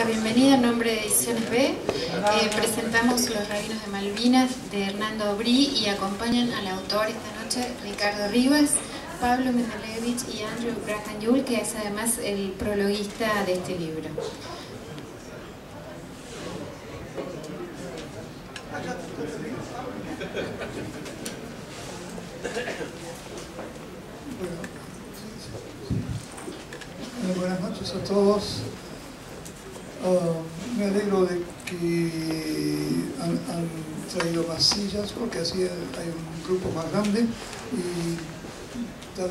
la bienvenida en nombre de Ediciones B. Presentamos Los Rabinos de Malvinas de Hernando Obrí y acompañan al autor esta noche Ricardo Rivas, Pablo Mendelevich y Andrew Bracanyul, que es además el prologuista de este libro. Buenas noches a todos. Me alegro de que han traído más sillas, porque así hay un grupo más grande y da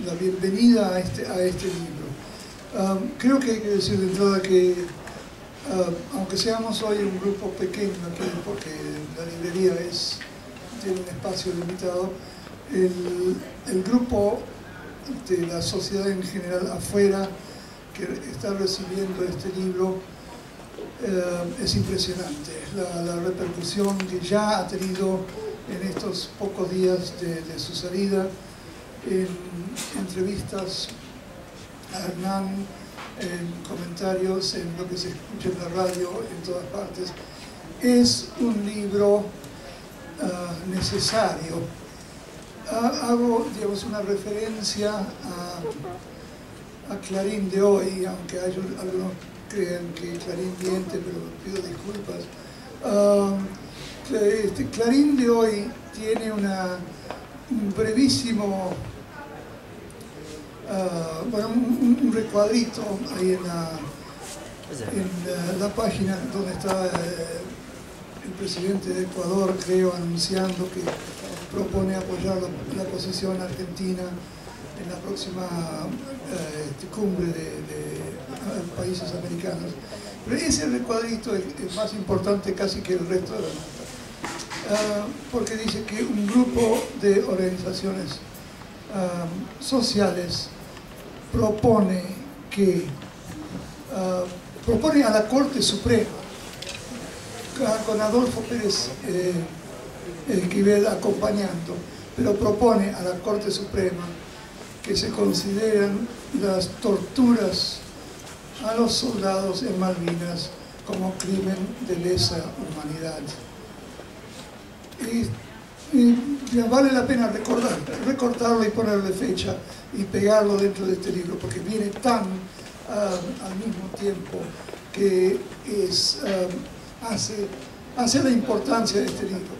la bienvenida a este libro. Creo que hay que decir de entrada que aunque seamos hoy un grupo pequeño aquí, porque la librería tiene un espacio limitado, el grupo de la sociedad en general afuera que está recibiendo este libro es impresionante. La repercusión que ya ha tenido en estos pocos días de su salida, en entrevistas a Hernán, en comentarios, en lo que se escucha en la radio, en todas partes. Es un libro necesario. Hago, digamos, una referencia a Clarín de hoy, aunque algunos crean que Clarín miente, pero pido disculpas. Clarín de hoy tiene un brevísimo, un recuadrito ahí en la página donde está el presidente de Ecuador, creo, anunciando que propone apoyar la posición argentina en la próxima cumbre de países americanos. Pero ese recuadrito es más importante casi que el resto de la nota, porque dice que un grupo de organizaciones sociales propone a la Corte Suprema, con Adolfo Pérez Esquivel acompañando, pero propone a la Corte Suprema que se consideren las torturas a los soldados en Malvinas como crimen de lesa humanidad. Y vale la pena recortarlo y ponerle fecha y pegarlo dentro de este libro, porque viene tan al mismo tiempo que hace la importancia de este libro.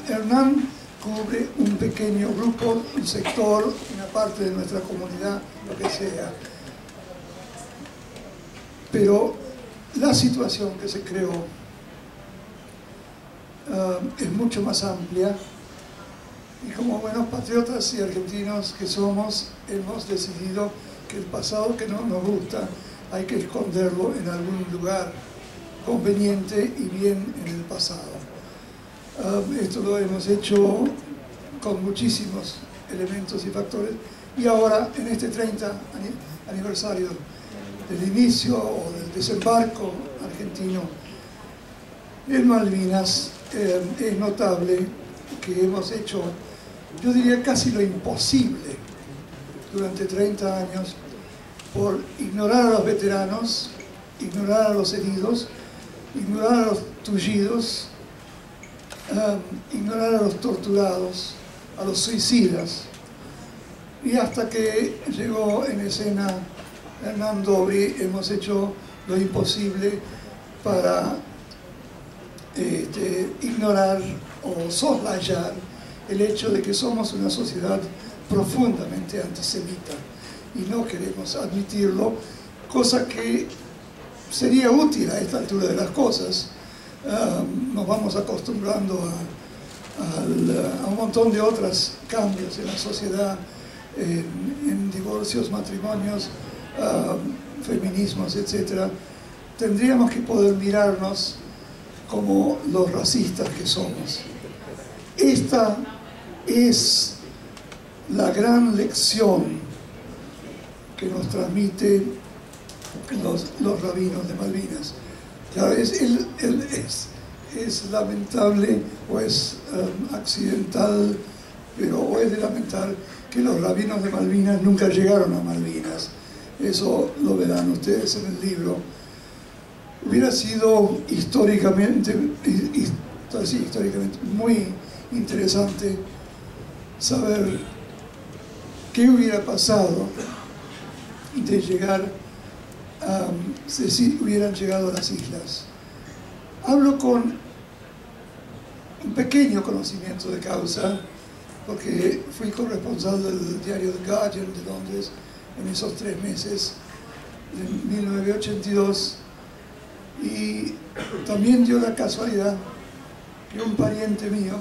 Hernán cubre un pequeño grupo, un sector, una parte de nuestra comunidad, lo que sea. Pero la situación que se creó es mucho más amplia, y como buenos patriotas y argentinos que somos, hemos decidido que el pasado que no nos gusta hay que esconderlo en algún lugar conveniente y bien en el pasado. Esto lo hemos hecho con muchísimos elementos y factores, y ahora en este 30 aniversario del inicio o del desembarco argentino en Malvinas, es notable que hemos hecho, yo diría, casi lo imposible durante 30 años por ignorar a los veteranos, ignorar a los heridos, ignorar a los tullidos, ignorar a los torturados, a los suicidas, y hasta que llegó en escena Hernando Obrí hemos hecho lo imposible para ignorar o soslayar el hecho de que somos una sociedad profundamente antisemita y no queremos admitirlo, cosa que sería útil a esta altura de las cosas. Nos vamos acostumbrando a un montón de otros cambios en la sociedad, en divorcios, matrimonios, feminismos, etc. Tendríamos que poder mirarnos como los racistas que somos. Esta es la gran lección que nos transmite los rabinos de Malvinas. Claro, es lamentable o es accidental, pero o es de lamentar que los rabinos de Malvinas nunca llegaron a Malvinas. eso lo verán ustedes en el libro. Hubiera sido históricamente muy interesante saber qué hubiera pasado de llegar si hubieran llegado a las islas. Hablo con un pequeño conocimiento de causa, porque fui corresponsal del diario The Guardian de Londres en esos 3 meses de 1982, y también dio la casualidad que un pariente mío,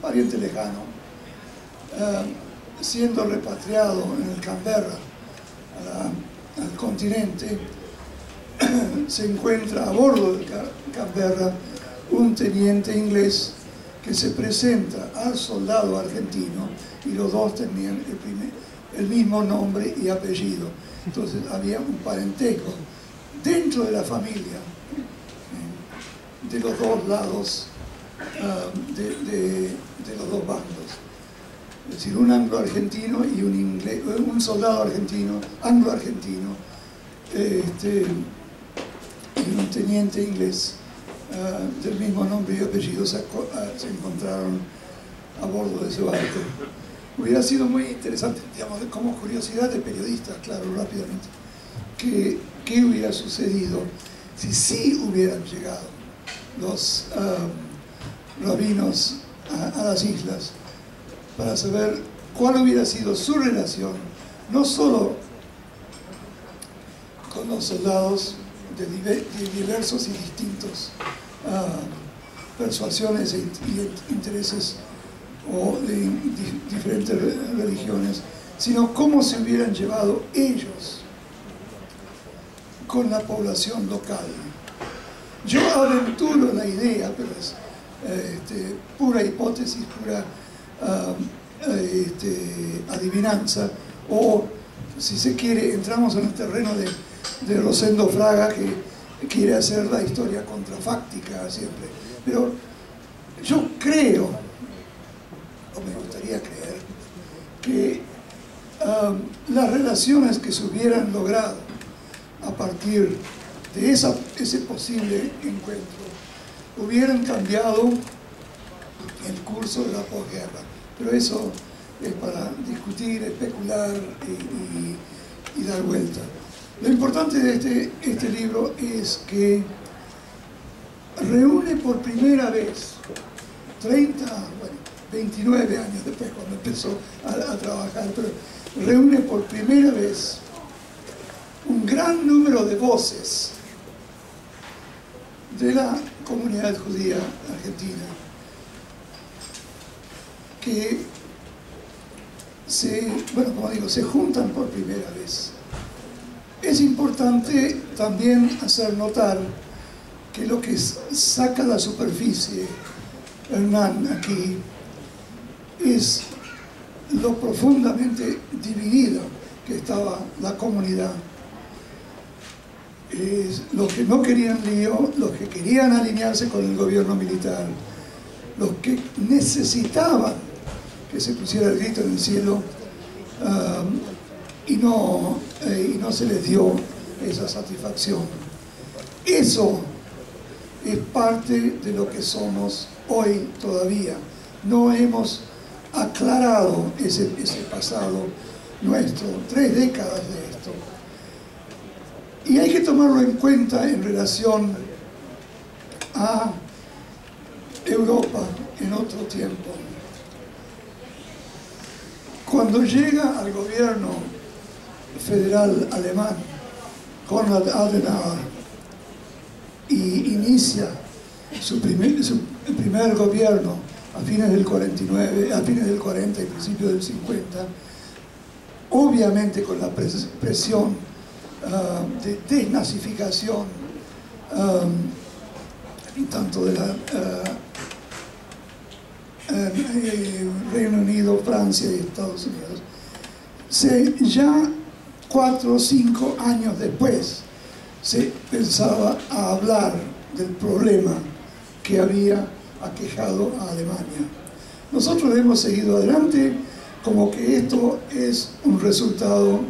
pariente lejano, siendo repatriado en el Canberra al continente, se encuentra a bordo del Canberra un teniente inglés que se presenta al soldado argentino, y los dos tenían el mismo nombre y apellido. Entonces había un parentesco dentro de la familia, de los dos lados, de los dos bandos. Es decir, un anglo-argentino y un soldado argentino, anglo-argentino, y un teniente inglés del mismo nombre y apellido se encontraron a bordo de ese barco. Hubiera sido muy interesante, digamos, como curiosidad de periodista, claro, rápidamente, qué hubiera sucedido si sí hubieran llegado los rabinos a las islas, para saber cuál hubiera sido su relación, no solo con los soldados de diversos y distintos persuasiones e intereses, o de diferentes religiones, sino cómo se hubieran llevado ellos con la población local. Yo aventuro la idea, pero es pura hipótesis, pura adivinanza, o si se quiere entramos en el terreno de Rosendo Fraga, que quiere hacer la historia contrafáctica siempre, pero yo creo, o me gustaría creer, que las relaciones que se hubieran logrado a partir de ese posible encuentro hubieran cambiado el curso de la posguerra. Pero eso es para discutir, especular y dar vuelta. Lo importante de este libro es que reúne por primera vez 29 años después, cuando empezó a trabajar, pero reúne por primera vez un gran número de voces de la comunidad judía argentina, que se juntan por primera vez. Es importante también hacer notar que lo que saca a la superficie Hernán aquí es lo profundamente dividido que estaba la comunidad. Los que no querían lío, los que querían alinearse con el gobierno militar, los que necesitaban que se pusiera el grito en el cielo, y no se les dio esa satisfacción. Eso es parte de lo que somos hoy todavía. No hemos aclarado ese pasado nuestro, 3 décadas de esto. Y hay que tomarlo en cuenta en relación a Europa en otro tiempo. Cuando llega al gobierno federal alemán, Konrad Adenauer, y inicia su primer gobierno a fines del 49, a fines del 40 y principios del 50, obviamente con la presión de desnazificación tanto de la Reino Unido, Francia y Estados Unidos, ya 4 o 5 años después se pensaba a hablar del problema que había aquejado a Alemania. Nosotros hemos seguido adelante como que esto es un resultado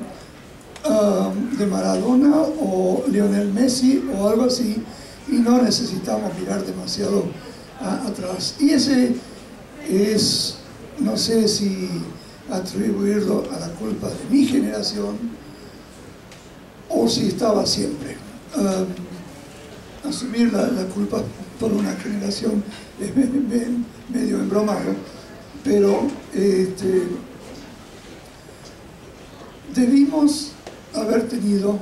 de Maradona o Lionel Messi o algo así, y no necesitamos mirar demasiado atrás. Y ese es, no sé si atribuirlo a la culpa de mi generación o si estaba siempre. Asumir la culpa por una generación es medio embromado, pero debimos haber tenido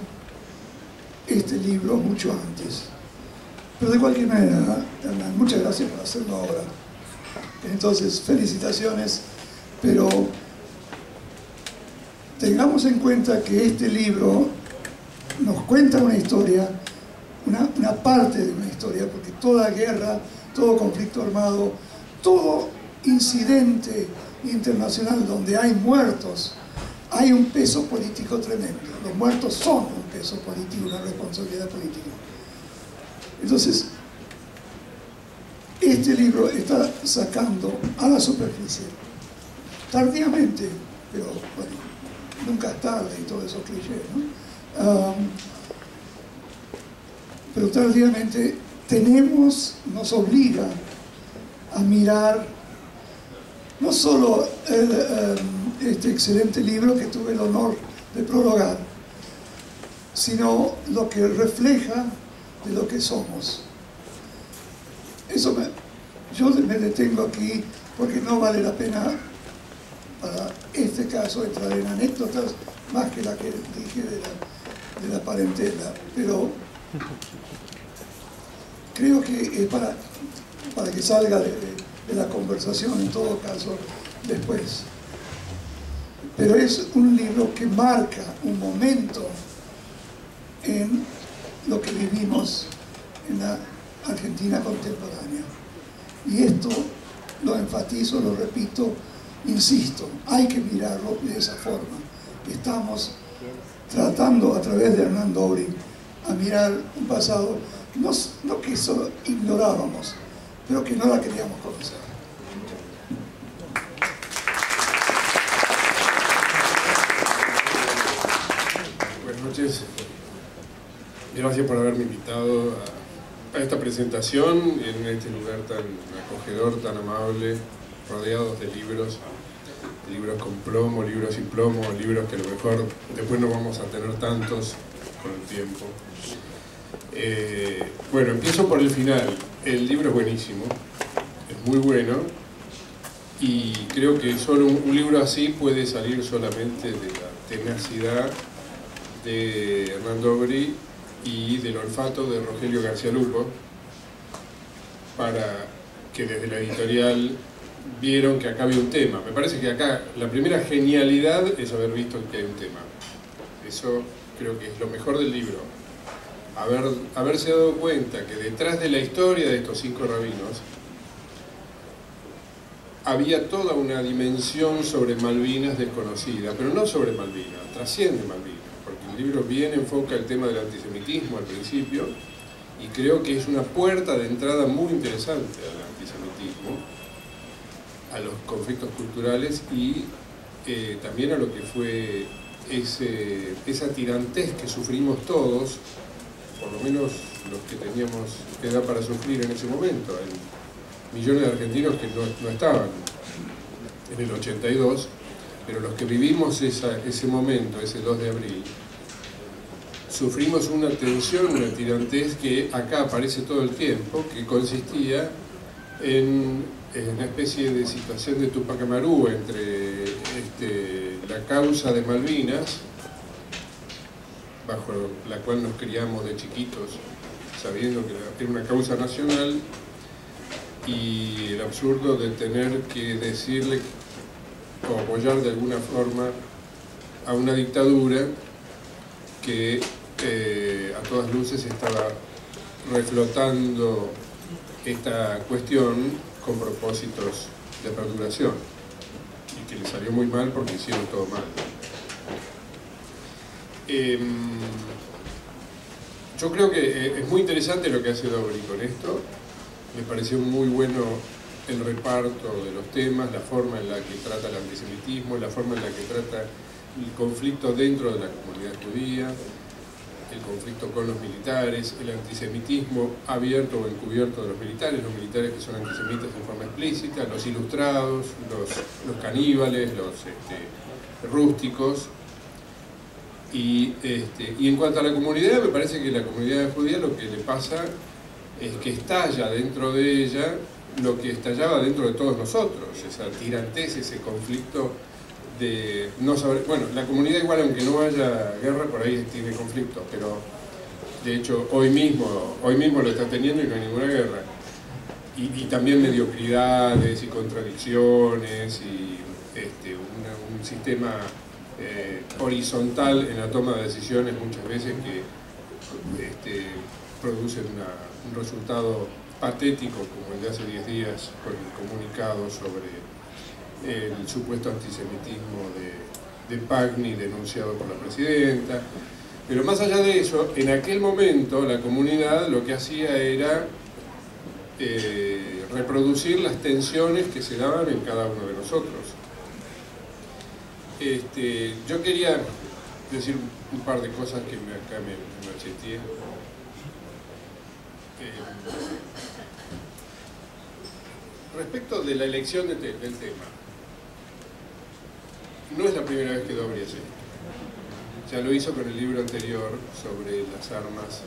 este libro mucho antes. Pero de cualquier manera, Hernán, muchas gracias por hacerlo ahora. Entonces, felicitaciones, pero tengamos en cuenta que este libro nos cuenta una historia, una parte de una historia, porque toda guerra, todo conflicto armado, todo incidente internacional donde hay muertos, hay un peso político tremendo. Los muertos son un peso político, una responsabilidad política. Entonces, este libro está sacando a la superficie, tardíamente, pero bueno, nunca es tarde y todo eso cliché, ¿no? Pero tardíamente nos obliga a mirar no solo este excelente libro que tuve el honor de prologar, sino lo que refleja de lo que somos. Yo me detengo aquí porque no vale la pena para este caso entrar en anécdotas más que la que dije de la parentela, pero creo que es para que salga de la conversación en todo caso después. Pero es un libro que marca un momento en lo que vivimos en la Argentina contemporánea. Y esto lo enfatizo, lo repito, insisto, hay que mirarlo de esa forma. Estamos tratando a través de Hernán Dobry a mirar un pasado, no que solo ignorábamos, pero que no la queríamos conocer. Buenas noches. Gracias por haberme invitado a esta presentación en este lugar tan acogedor, tan amable, rodeados de libros con plomo, libros sin plomo, libros que a lo mejor después no vamos a tener tantos con el tiempo. Bueno, empiezo por el final. El libro es buenísimo, es muy bueno, y creo que solo un libro así puede salir solamente de la tenacidad de Hernán Dobry y del olfato de Rogelio García Lupo, para que desde la editorial vieron que acá había un tema. Me parece que acá la primera genialidad es haber visto que hay un tema. Eso creo que es lo mejor del libro. Haberse dado cuenta que detrás de la historia de estos 5 rabinos había toda una dimensión sobre Malvinas desconocida, pero no sobre Malvinas, trasciende Malvinas, porque el libro bien enfoca el tema del antisemitismo al principio, y creo que es una puerta de entrada muy interesante al antisemitismo, a los conflictos culturales y también a lo que fue esa tirantez que sufrimos todos, por lo menos los que teníamos edad para sufrir en ese momento. Hay millones de argentinos que no estaban en el 82, pero los que vivimos ese momento, ese 2 de abril, sufrimos una tensión, una tirantez que acá aparece todo el tiempo, que consistía en una especie de situación de Tupac Amaru entre la causa de Malvinas, bajo la cual nos criamos de chiquitos, sabiendo que era una causa nacional, y el absurdo de tener que decirle o apoyar de alguna forma a una dictadura que a todas luces estaba reflotando esta cuestión con propósitos de perduración, y que le salió muy mal porque hicieron todo mal. Yo creo que es muy interesante lo que hace Dobry con esto. Me pareció muy bueno el reparto de los temas, la forma en la que trata el antisemitismo, la forma en la que trata el conflicto dentro de la comunidad judía, el conflicto con los militares, el antisemitismo abierto o encubierto de los militares que son antisemitas en forma explícita, los ilustrados, los caníbales, los rústicos. Y en cuanto a la comunidad, me parece que la comunidad judía lo que le pasa es que estalla dentro de ella lo que estallaba dentro de todos nosotros, esa tirantez, ese conflicto de no saber. Bueno, la comunidad igual, aunque no haya guerra, por ahí tiene conflictos, pero de hecho hoy mismo lo está teniendo y no hay ninguna guerra. Y también mediocridades y contradicciones y un sistema horizontal en la toma de decisiones muchas veces que producen un resultado patético como el de hace 10 días con el comunicado sobre el supuesto antisemitismo de Pagni denunciado por la presidenta. Pero más allá de eso, en aquel momento la comunidad lo que hacía era reproducir las tensiones que se daban en cada uno de nosotros. Yo quería decir un par de cosas que acá me macheteé. Respecto de la elección del tema, no es la primera vez que Dobry hace esto. Ya lo hizo con el libro anterior sobre las armas,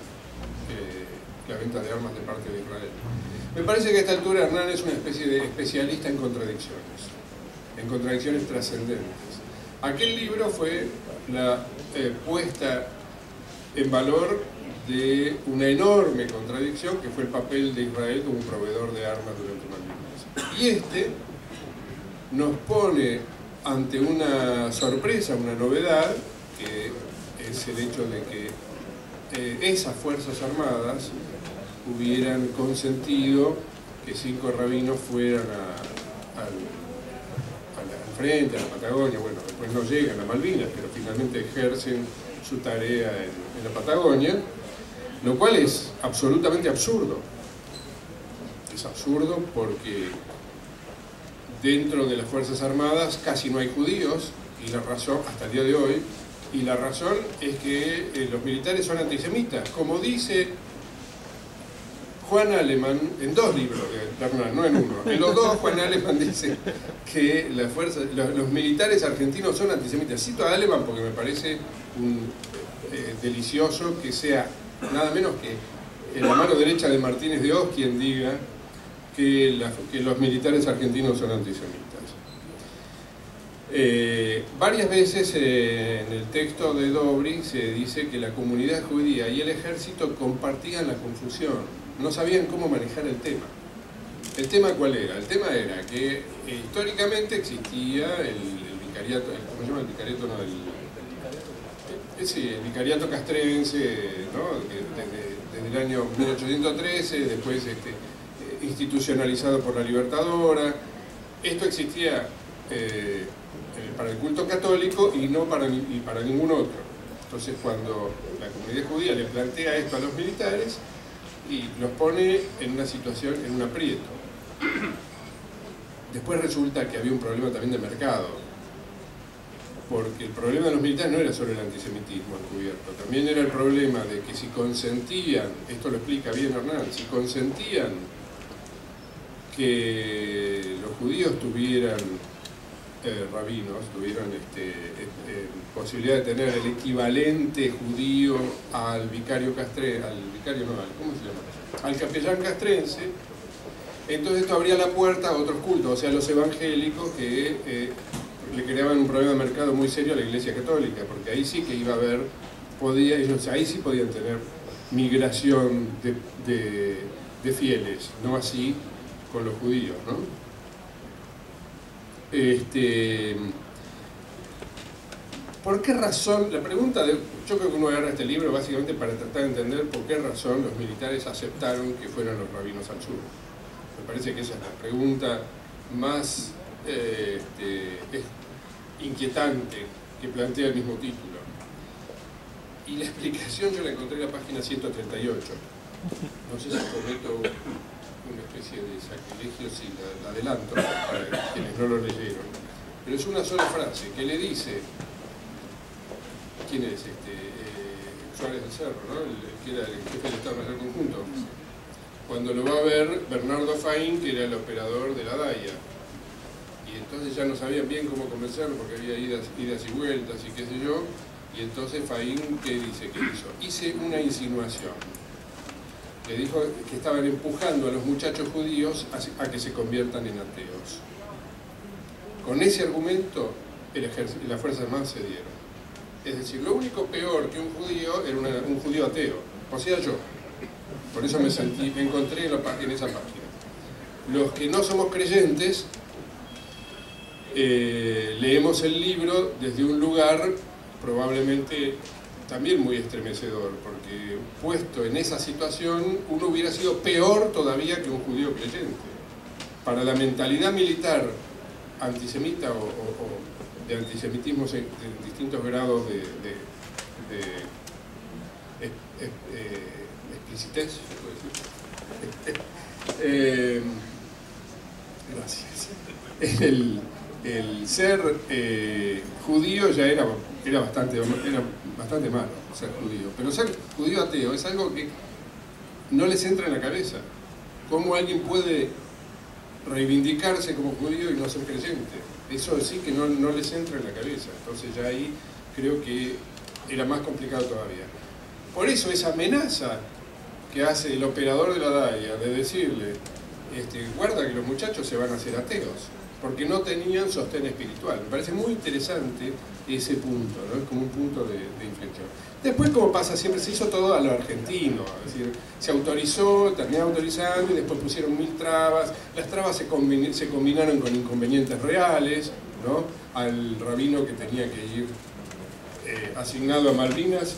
la venta de armas de parte de Israel. Me parece que a esta altura Hernán es una especie de especialista en contradicciones trascendentes. Aquel libro fue la puesta en valor de una enorme contradicción que fue el papel de Israel como proveedor de armas durante Malvinas. Y nos pone ante una sorpresa, una novedad, que es el hecho de que esas Fuerzas Armadas hubieran consentido que 5 rabinos fueran al frente, a la Patagonia. Bueno, después no llegan a Malvinas, pero finalmente ejercen su tarea en la Patagonia, lo cual es absolutamente absurdo. Es absurdo porque dentro de las Fuerzas Armadas casi no hay judíos, y la razón, hasta el día de hoy, y la razón es que los militares son antisemitas, como dice Juan Aleman en 2 libros de Hernán, no en uno. En los 2 Juan Aleman dice que los militares argentinos son antisemitas. Cito a Aleman porque me parece delicioso que sea nada menos que la mano derecha de Martínez de Oz quien diga que los militares argentinos son antisemitas. Varias veces en el texto de Dobry se dice que la comunidad judía y el ejército compartían la confusión, no sabían cómo manejar el tema. ¿El tema cuál era? El tema era que históricamente existía el vicariato, ¿cómo se llama? El vicariato, no, el vicariato castrense, ¿no? Desde el año 1813, después institucionalizado por la Libertadora. Esto existía para el culto católico y no para ningún otro. Entonces, cuando la comunidad judía le plantea esto a los militares y los pone en una situación, en un aprieto. Después resulta que había un problema también de mercado, porque el problema de los militares no era solo el antisemitismo encubierto, también era el problema de que si consentían, esto lo explica bien Hernán, si consentían que los judíos tuvieran rabinos, tuvieran posibilidad de tener el equivalente judío al vicario castrense, ¿cómo se llama? Al capellán castrense, entonces esto abría la puerta a otros cultos, o sea, los evangélicos que le creaban un problema de mercado muy serio a la Iglesia Católica, porque ahí sí que iba a haber, ahí sí podían tener migración de fieles, no así con los judíos, ¿no? ¿Por qué razón? La pregunta yo creo que uno agarra este libro básicamente para tratar de entender por qué razón los militares aceptaron que fueran los rabinos al sur. Me parece que esa es la pregunta más inquietante que plantea el mismo título. Y la explicación yo la encontré en la página 138. No sé si cometo una especie de sacrilegio si la adelanto para quienes no lo leyeron. Pero es una sola frase que le dice quién es? Suárez del Cerro, ¿no? Que era el jefe del Estado Mayor Conjunto. Cuando lo va a ver Bernardo Faín, que era el operador de la DAIA. Y entonces ya no sabían bien cómo convencerlo porque había idas y vueltas y qué sé yo. Y entonces Faín, ¿qué dice que hizo? Hice una insinuación. Le dijo que estaban empujando a los muchachos judíos a que se conviertan en ateos. Con ese argumento, las Fuerzas Armadas cedieron. Es decir, lo único peor que un judío era un judío ateo, o sea yo. Por eso me encontré en esa página. Los que no somos creyentes, leemos el libro desde un lugar probablemente también muy estremecedor, porque puesto en esa situación, uno hubiera sido peor todavía que un judío creyente. Para la mentalidad militar antisemita o de antisemitismo de distintos grados de explicitez, se puede decir. Gracias. El ser judío ya era bastante malo, ser judío. Pero ser judío ateo es algo que no les entra en la cabeza. ¿Cómo alguien puede reivindicarse como judío y no ser creyente? Eso sí que no les entra en la cabeza. Entonces ya ahí creo que era más complicado todavía. Por eso esa amenaza que hace el operador de la DAIA de decirle, guarda que los muchachos se van a hacer ateos, porque no tenían sostén espiritual. Me parece muy interesante ese punto, ¿no? Es como un punto de inflexión. Después, como pasa siempre, se hizo todo a lo argentino, es decir, se autorizó, terminaron autorizando y después pusieron 1000 trabas. Las trabas se combinaron con inconvenientes reales, ¿no? Al rabino que tenía que ir asignado a Malvinas,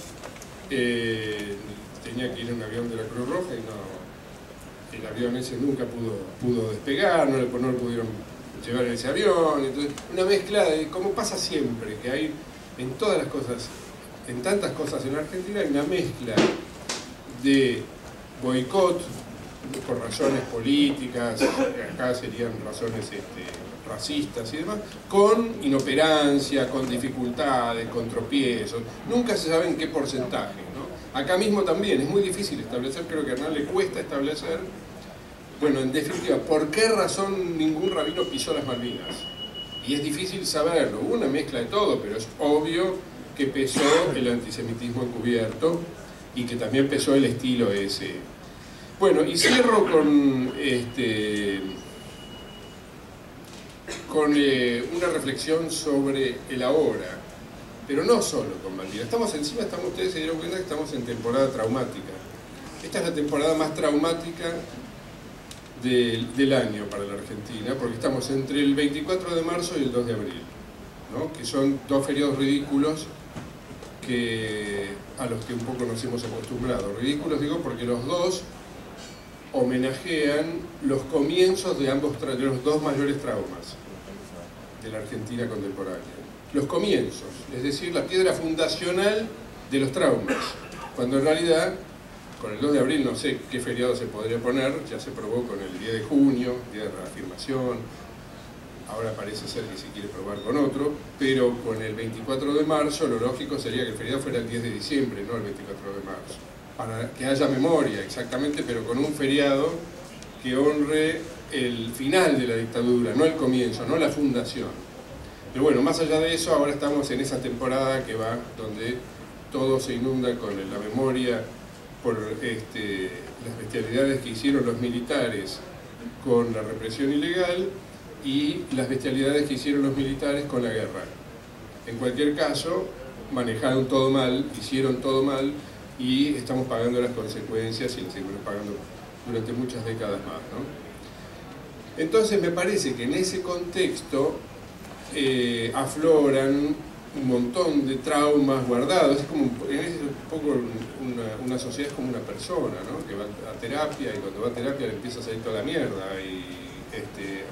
tenía que ir en un avión de la Cruz Roja y el avión ese nunca pudo despegar, no lo pudieron llevar en ese avión. Entonces, una mezcla de, como pasa siempre, que hay en todas las cosas, en tantas cosas en Argentina, hay una mezcla de boicot por razones políticas, acá serían razones racistas y demás, con inoperancia, con dificultades, con tropiezos. Nunca se sabe en qué porcentaje, ¿no? Acá mismo también es muy difícil establecer, creo que a Hernán le cuesta establecer. Bueno, en definitiva, ¿por qué razón ningún rabino pisó las Malvinas? Y es difícil saberlo, hubo una mezcla de todo, pero es obvio que pesó el antisemitismo encubierto y que también pesó el estilo ese. Bueno, y cierro con una reflexión sobre el ahora, pero no solo con Malvinas. Ustedes se dieron cuenta que estamos en temporada traumática. Esta es la temporada más traumática del año para la Argentina, porque estamos entre el 24 de marzo y el 2 de abril, ¿no? Que son dos feriados ridículos a los que un poco nos hemos acostumbrado. Ridículos digo porque los dos homenajean los comienzos de los dos mayores traumas de la Argentina contemporánea. Los comienzos, es decir, la piedra fundacional de los traumas, cuando en realidad con el 2 de abril no sé qué feriado se podría poner, ya se probó con el 10 de junio, Día de Reafirmación, ahora parece ser que se quiere probar con otro, pero con el 24 de marzo lo lógico sería que el feriado fuera el 10 de diciembre, no el 24 de marzo, para que haya memoria, exactamente, pero con un feriado que honre el final de la dictadura, no el comienzo, no la fundación. Pero bueno, más allá de eso, ahora estamos en esa temporada que va donde todo se inunda con la memoria por las bestialidades que hicieron los militares con la represión ilegal y las bestialidades que hicieron los militares con la guerra. En cualquier caso, manejaron todo mal, hicieron todo mal y estamos pagando las consecuencias y las seguimos pagando durante muchas décadas más, ¿no? Entonces me parece que en ese contexto afloran un montón de traumas guardados. Es como un poco una sociedad, es como una persona, ¿no? Que va a terapia y cuando va a terapia le empieza a salir toda la mierda y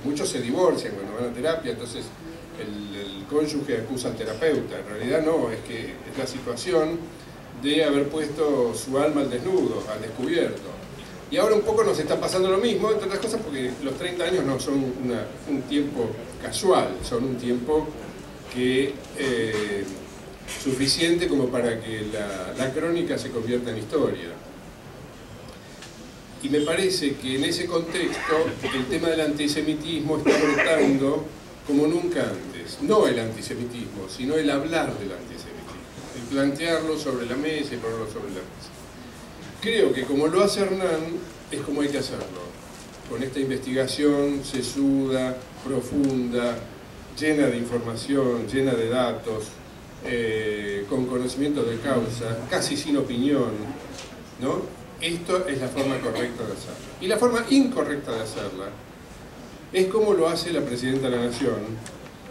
muchos se divorcian cuando van a terapia, entonces el cónyuge acusa al terapeuta. En realidad no, es que es la situación de haber puesto su alma al desnudo, al descubierto. Y ahora un poco nos está pasando lo mismo, entre otras cosas porque los 30 años no son un tiempo casual, son un tiempo que suficiente como para que la crónica se convierta en historia. Y me parece que en ese contexto el tema del antisemitismo está brotando como nunca antes. No el antisemitismo, sino el hablar del antisemitismo, el plantearlo sobre la mesa y ponerlo sobre la mesa. Creo que como lo hace Hernán, es como hay que hacerlo, con esta investigación sesuda, profunda, llena de información, llena de datos, con conocimiento de causa, casi sin opinión, ¿no? Esto es la forma correcta de hacerla. Y la forma incorrecta de hacerla es como lo hace la Presidenta de la Nación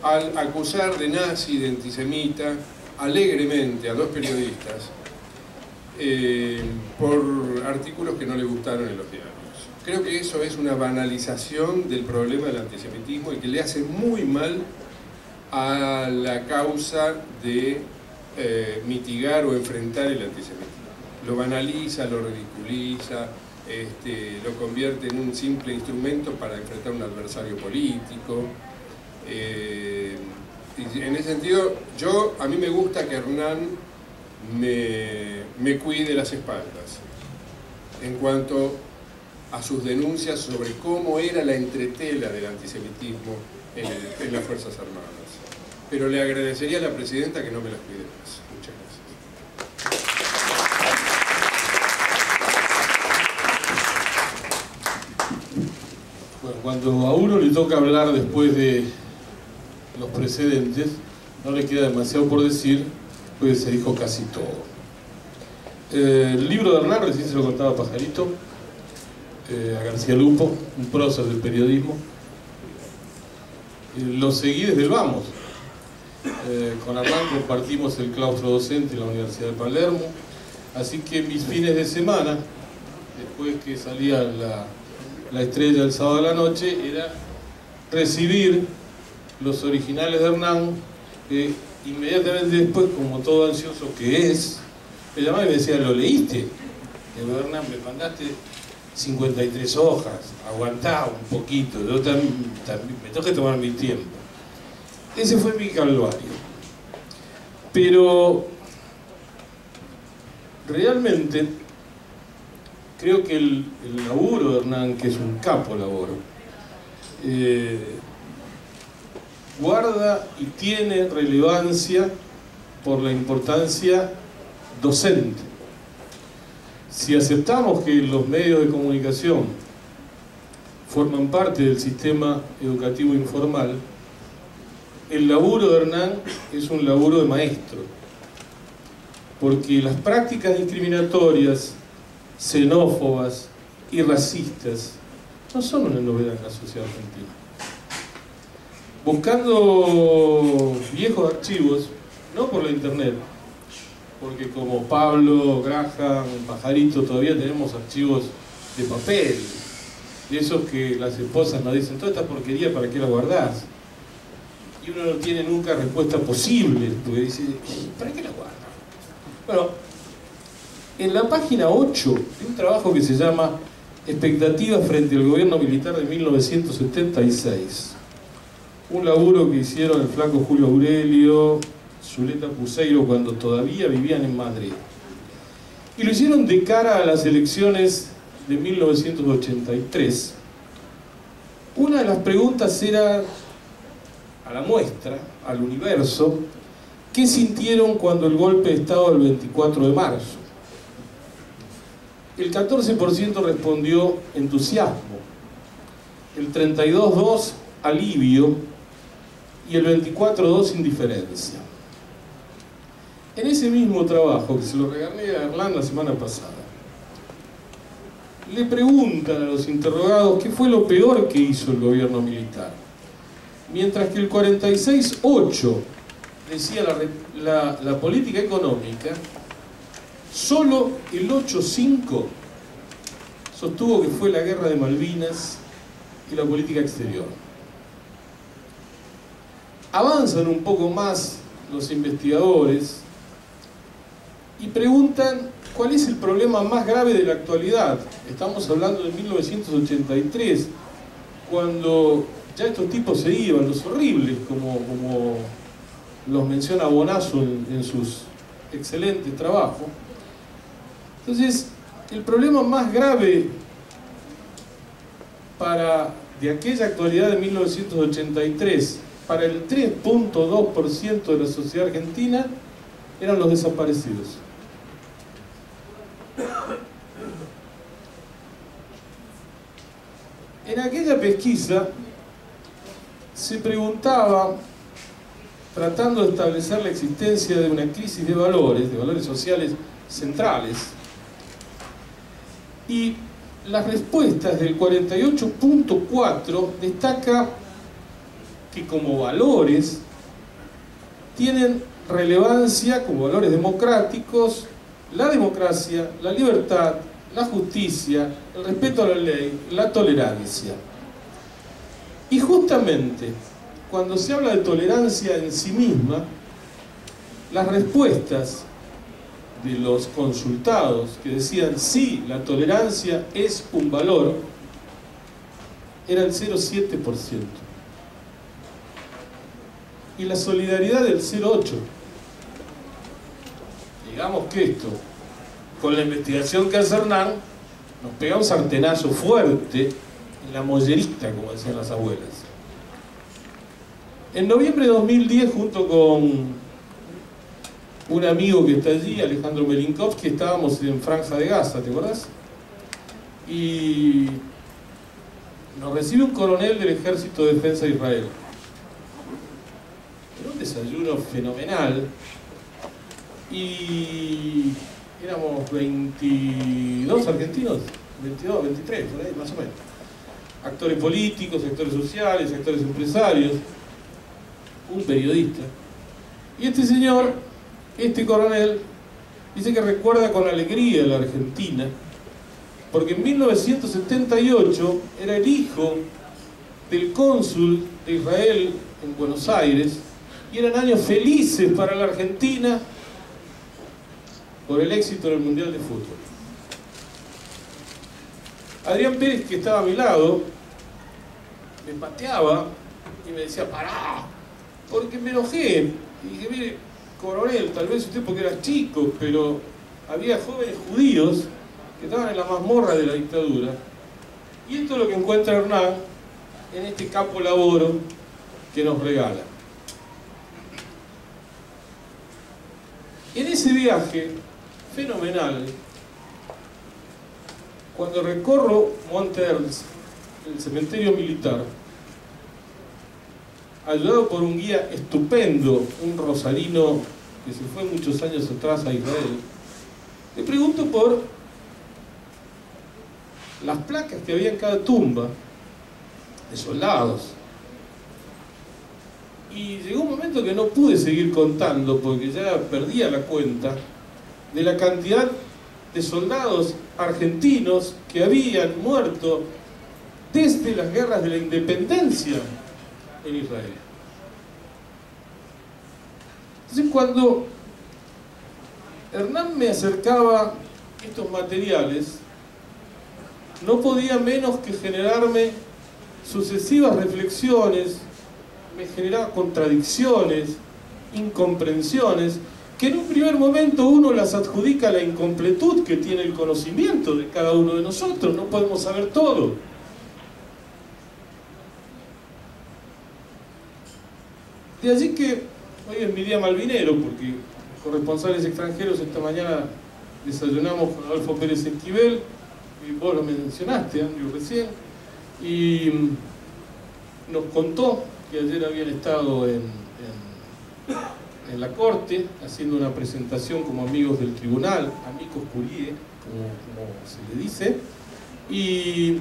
al acusar de nazi, de antisemita, alegremente a dos periodistas por artículos que no le gustaron en los diarios. Creo que eso es una banalización del problema del antisemitismo y que le hace muy mal a la causa de mitigar o enfrentar el antisemitismo. Lo banaliza, lo ridiculiza, lo convierte en un simple instrumento para enfrentar a un adversario político. Y en ese sentido, a mí me gusta que Hernán me cuide las espaldas en cuanto a sus denuncias sobre cómo era la entretela del antisemitismo en las Fuerzas Armadas. Pero le agradecería a la Presidenta que no me las cuide más. Muchas gracias. Bueno, cuando a uno le toca hablar después de los precedentes, no le queda demasiado por decir, porque se dijo casi todo. El libro de Hernán, recién se lo contaba Pajarito, a García Lupo, un prócer del periodismo. Lo seguí desde el vamos. Con Hernán compartimos el claustro docente en la Universidad de Palermo, así que mis fines de semana, después que salía la estrella el sábado de la noche, era recibir los originales de Hernán, que inmediatamente después, como todo ansioso que es, me llamaba y me decía: ¿lo leíste? Digo: Hernán, me mandaste 53 hojas, aguantá un poquito, yo también me tengo que tomar mi tiempo. Ese fue mi calvario. Pero realmente creo que el laburo de Hernán, que es un capo laboro, guarda y tiene relevancia por la importancia docente. Si aceptamos que los medios de comunicación forman parte del sistema educativo informal, el laburo de Hernán es un laburo de maestro, porque las prácticas discriminatorias, xenófobas y racistas no son una novedad en la sociedad argentina. Buscando viejos archivos, no por la internet, porque como Pablo, Graham, Pajarito, todavía tenemos archivos de papel, de esos que las esposas nos dicen: toda esta porquería, ¿para qué la guardás? Y uno no tiene nunca respuesta posible, porque dice: ¿para qué la guardas? Bueno, en la página 8 de un trabajo que se llama Expectativas frente al gobierno militar de 1976, un laburo que hicieron el flaco Julio Aurelio, Zuleta Puseiro, cuando todavía vivían en Madrid, y lo hicieron de cara a las elecciones de 1983. Una de las preguntas era a la muestra, al universo: ¿qué sintieron cuando el golpe de Estado del 24 de marzo? El 14% respondió entusiasmo, el 32,2% alivio y el 24,2% indiferencia. En ese mismo trabajo, que se lo regalé a Hernán la semana pasada, le preguntan a los interrogados qué fue lo peor que hizo el gobierno militar. Mientras que el 46,8% decía la política económica, solo el 8,5% sostuvo que fue la guerra de Malvinas y la política exterior. Avanzan un poco más los investigadores y preguntan cuál es el problema más grave de la actualidad. Estamos hablando de 1983, cuando ya estos tipos se iban, los horribles, como los menciona Bonazo en sus excelentes trabajos. Entonces, el problema más grave de aquella actualidad de 1983 para el 3.2% de la sociedad argentina eran los desaparecidos. En aquella pesquisa se preguntaba, tratando de establecer la existencia de una crisis de valores sociales centrales, y las respuestas del 48.4 destaca que como valores tienen relevancia como valores democráticos la democracia, la libertad, la justicia, el respeto a la ley, la tolerancia. Y justamente cuando se habla de tolerancia en sí misma, las respuestas de los consultados que decían sí, la tolerancia es un valor, era el 0,7%. Y la solidaridad del 0,8%. Digamos que esto, con la investigación que hace Hernán, nos pega un sartenazo fuerte en la mollerista, como decían las abuelas. En noviembre de 2010, junto con un amigo que está allí, Alejandro Melinkovsky, estábamos en Franja de Gaza, ¿te acuerdas? Y nos recibe un coronel del Ejército de Defensa de Israel. Era un desayuno fenomenal. Y éramos 22 argentinos, 22, 23, por ahí, más o menos. Actores políticos, actores sociales, actores empresarios, un periodista. Y este señor, este coronel, dice que recuerda con alegría la Argentina, porque en 1978 era el hijo del cónsul de Israel en Buenos Aires, y eran años felices para la Argentina por el éxito del Mundial de Fútbol. Adrián Pérez, que estaba a mi lado, me pateaba y me decía, pará, porque me enojé. Y dije, mire, coronel, tal vez usted porque era chico, pero había jóvenes judíos que estaban en la mazmorra de la dictadura. Y esto es lo que encuentra Hernán en este capo laboro que nos regala. En ese viaje fenomenal, cuando recorro Monterns, el cementerio militar, ayudado por un guía estupendo, un rosarino que se fue muchos años atrás a Israel, le pregunto por las placas que había en cada tumba de soldados. Y llegó un momento que no pude seguir contando porque ya perdía la cuenta de la cantidad de soldados argentinos que habían muerto desde las guerras de la independencia en Israel. Entonces, cuando Hernán me acercaba estos materiales, no podía menos que generarme sucesivas reflexiones, me generaba contradicciones, incomprensiones, que en un primer momento uno las adjudica a la incompletud que tiene el conocimiento de cada uno de nosotros, no podemos saber todo. De allí que hoy es mi día malvinero, porque corresponsales extranjeros esta mañana desayunamos con Adolfo Pérez Esquivel, y vos lo mencionaste, Andrew, recién, y nos contó que ayer habían estado en la corte haciendo una presentación como amigos del tribunal, amicus curiae, como se le dice, y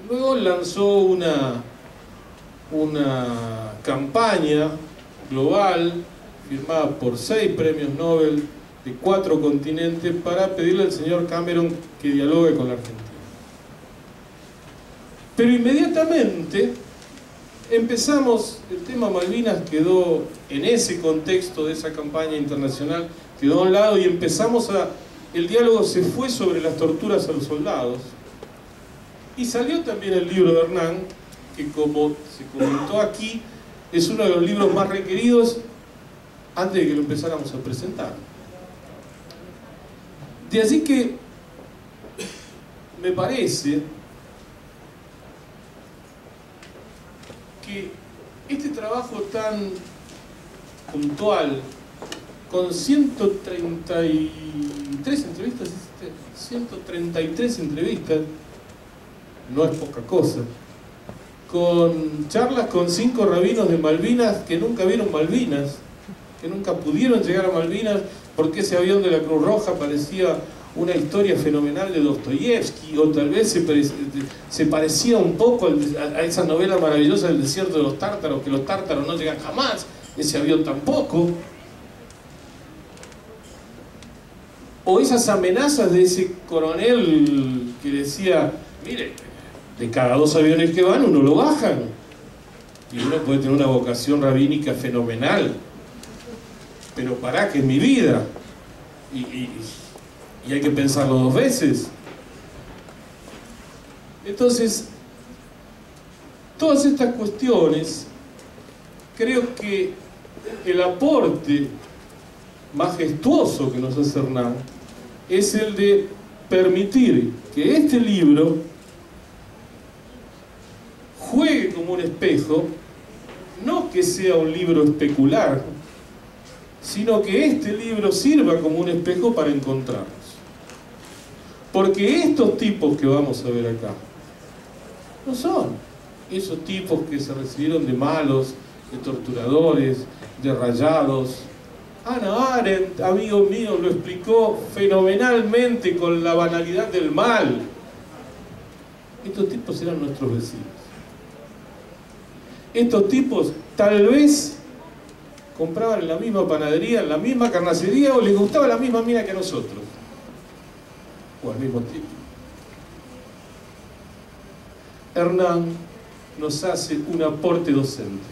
luego lanzó una campaña global firmada por 6 premios Nobel de 4 continentes para pedirle al señor Cameron que dialogue con la Argentina. Pero inmediatamente empezamos, el tema Malvinas quedó en ese contexto de esa campaña internacional, quedó a un lado y el diálogo se fue sobre las torturas a los soldados. Y salió también el libro de Hernán, que como se comentó aquí, es uno de los libros más requeridos antes de que lo empezáramos a presentar. De así que me parece que este trabajo tan puntual, con 133 entrevistas, 133 entrevistas, no es poca cosa, con charlas con 5 rabinos de Malvinas que nunca vieron Malvinas, que nunca pudieron llegar a Malvinas porque ese avión de la Cruz Roja parecía una historia fenomenal de Dostoyevsky, o tal vez se parecía un poco a esa novela maravillosa del desierto de los tártaros, que los tártaros no llegan jamás, ese avión tampoco. O esas amenazas de ese coronel que decía, mire, de cada 2 aviones que van, uno lo bajan. Y uno puede tener una vocación rabínica fenomenal. Pero pará, que es mi vida. Y hay que pensarlo 2 veces. Entonces, todas estas cuestiones, creo que el aporte majestuoso que nos hace Hernán es el de permitir que este libro juegue como un espejo, no que sea un libro especular, sino que este libro sirva como un espejo para encontrarnos. Porque estos tipos que vamos a ver acá no son esos tipos que se recibieron de malos, de torturadores, de rayados. Hannah Arendt, amigo mío, lo explicó fenomenalmente con la banalidad del mal. Estos tipos eran nuestros vecinos. Estos tipos tal vez compraban en la misma panadería, en la misma carnicería, o les gustaba la misma mina que a nosotros. O al mismo tiempo. Hernán nos hace un aporte docente.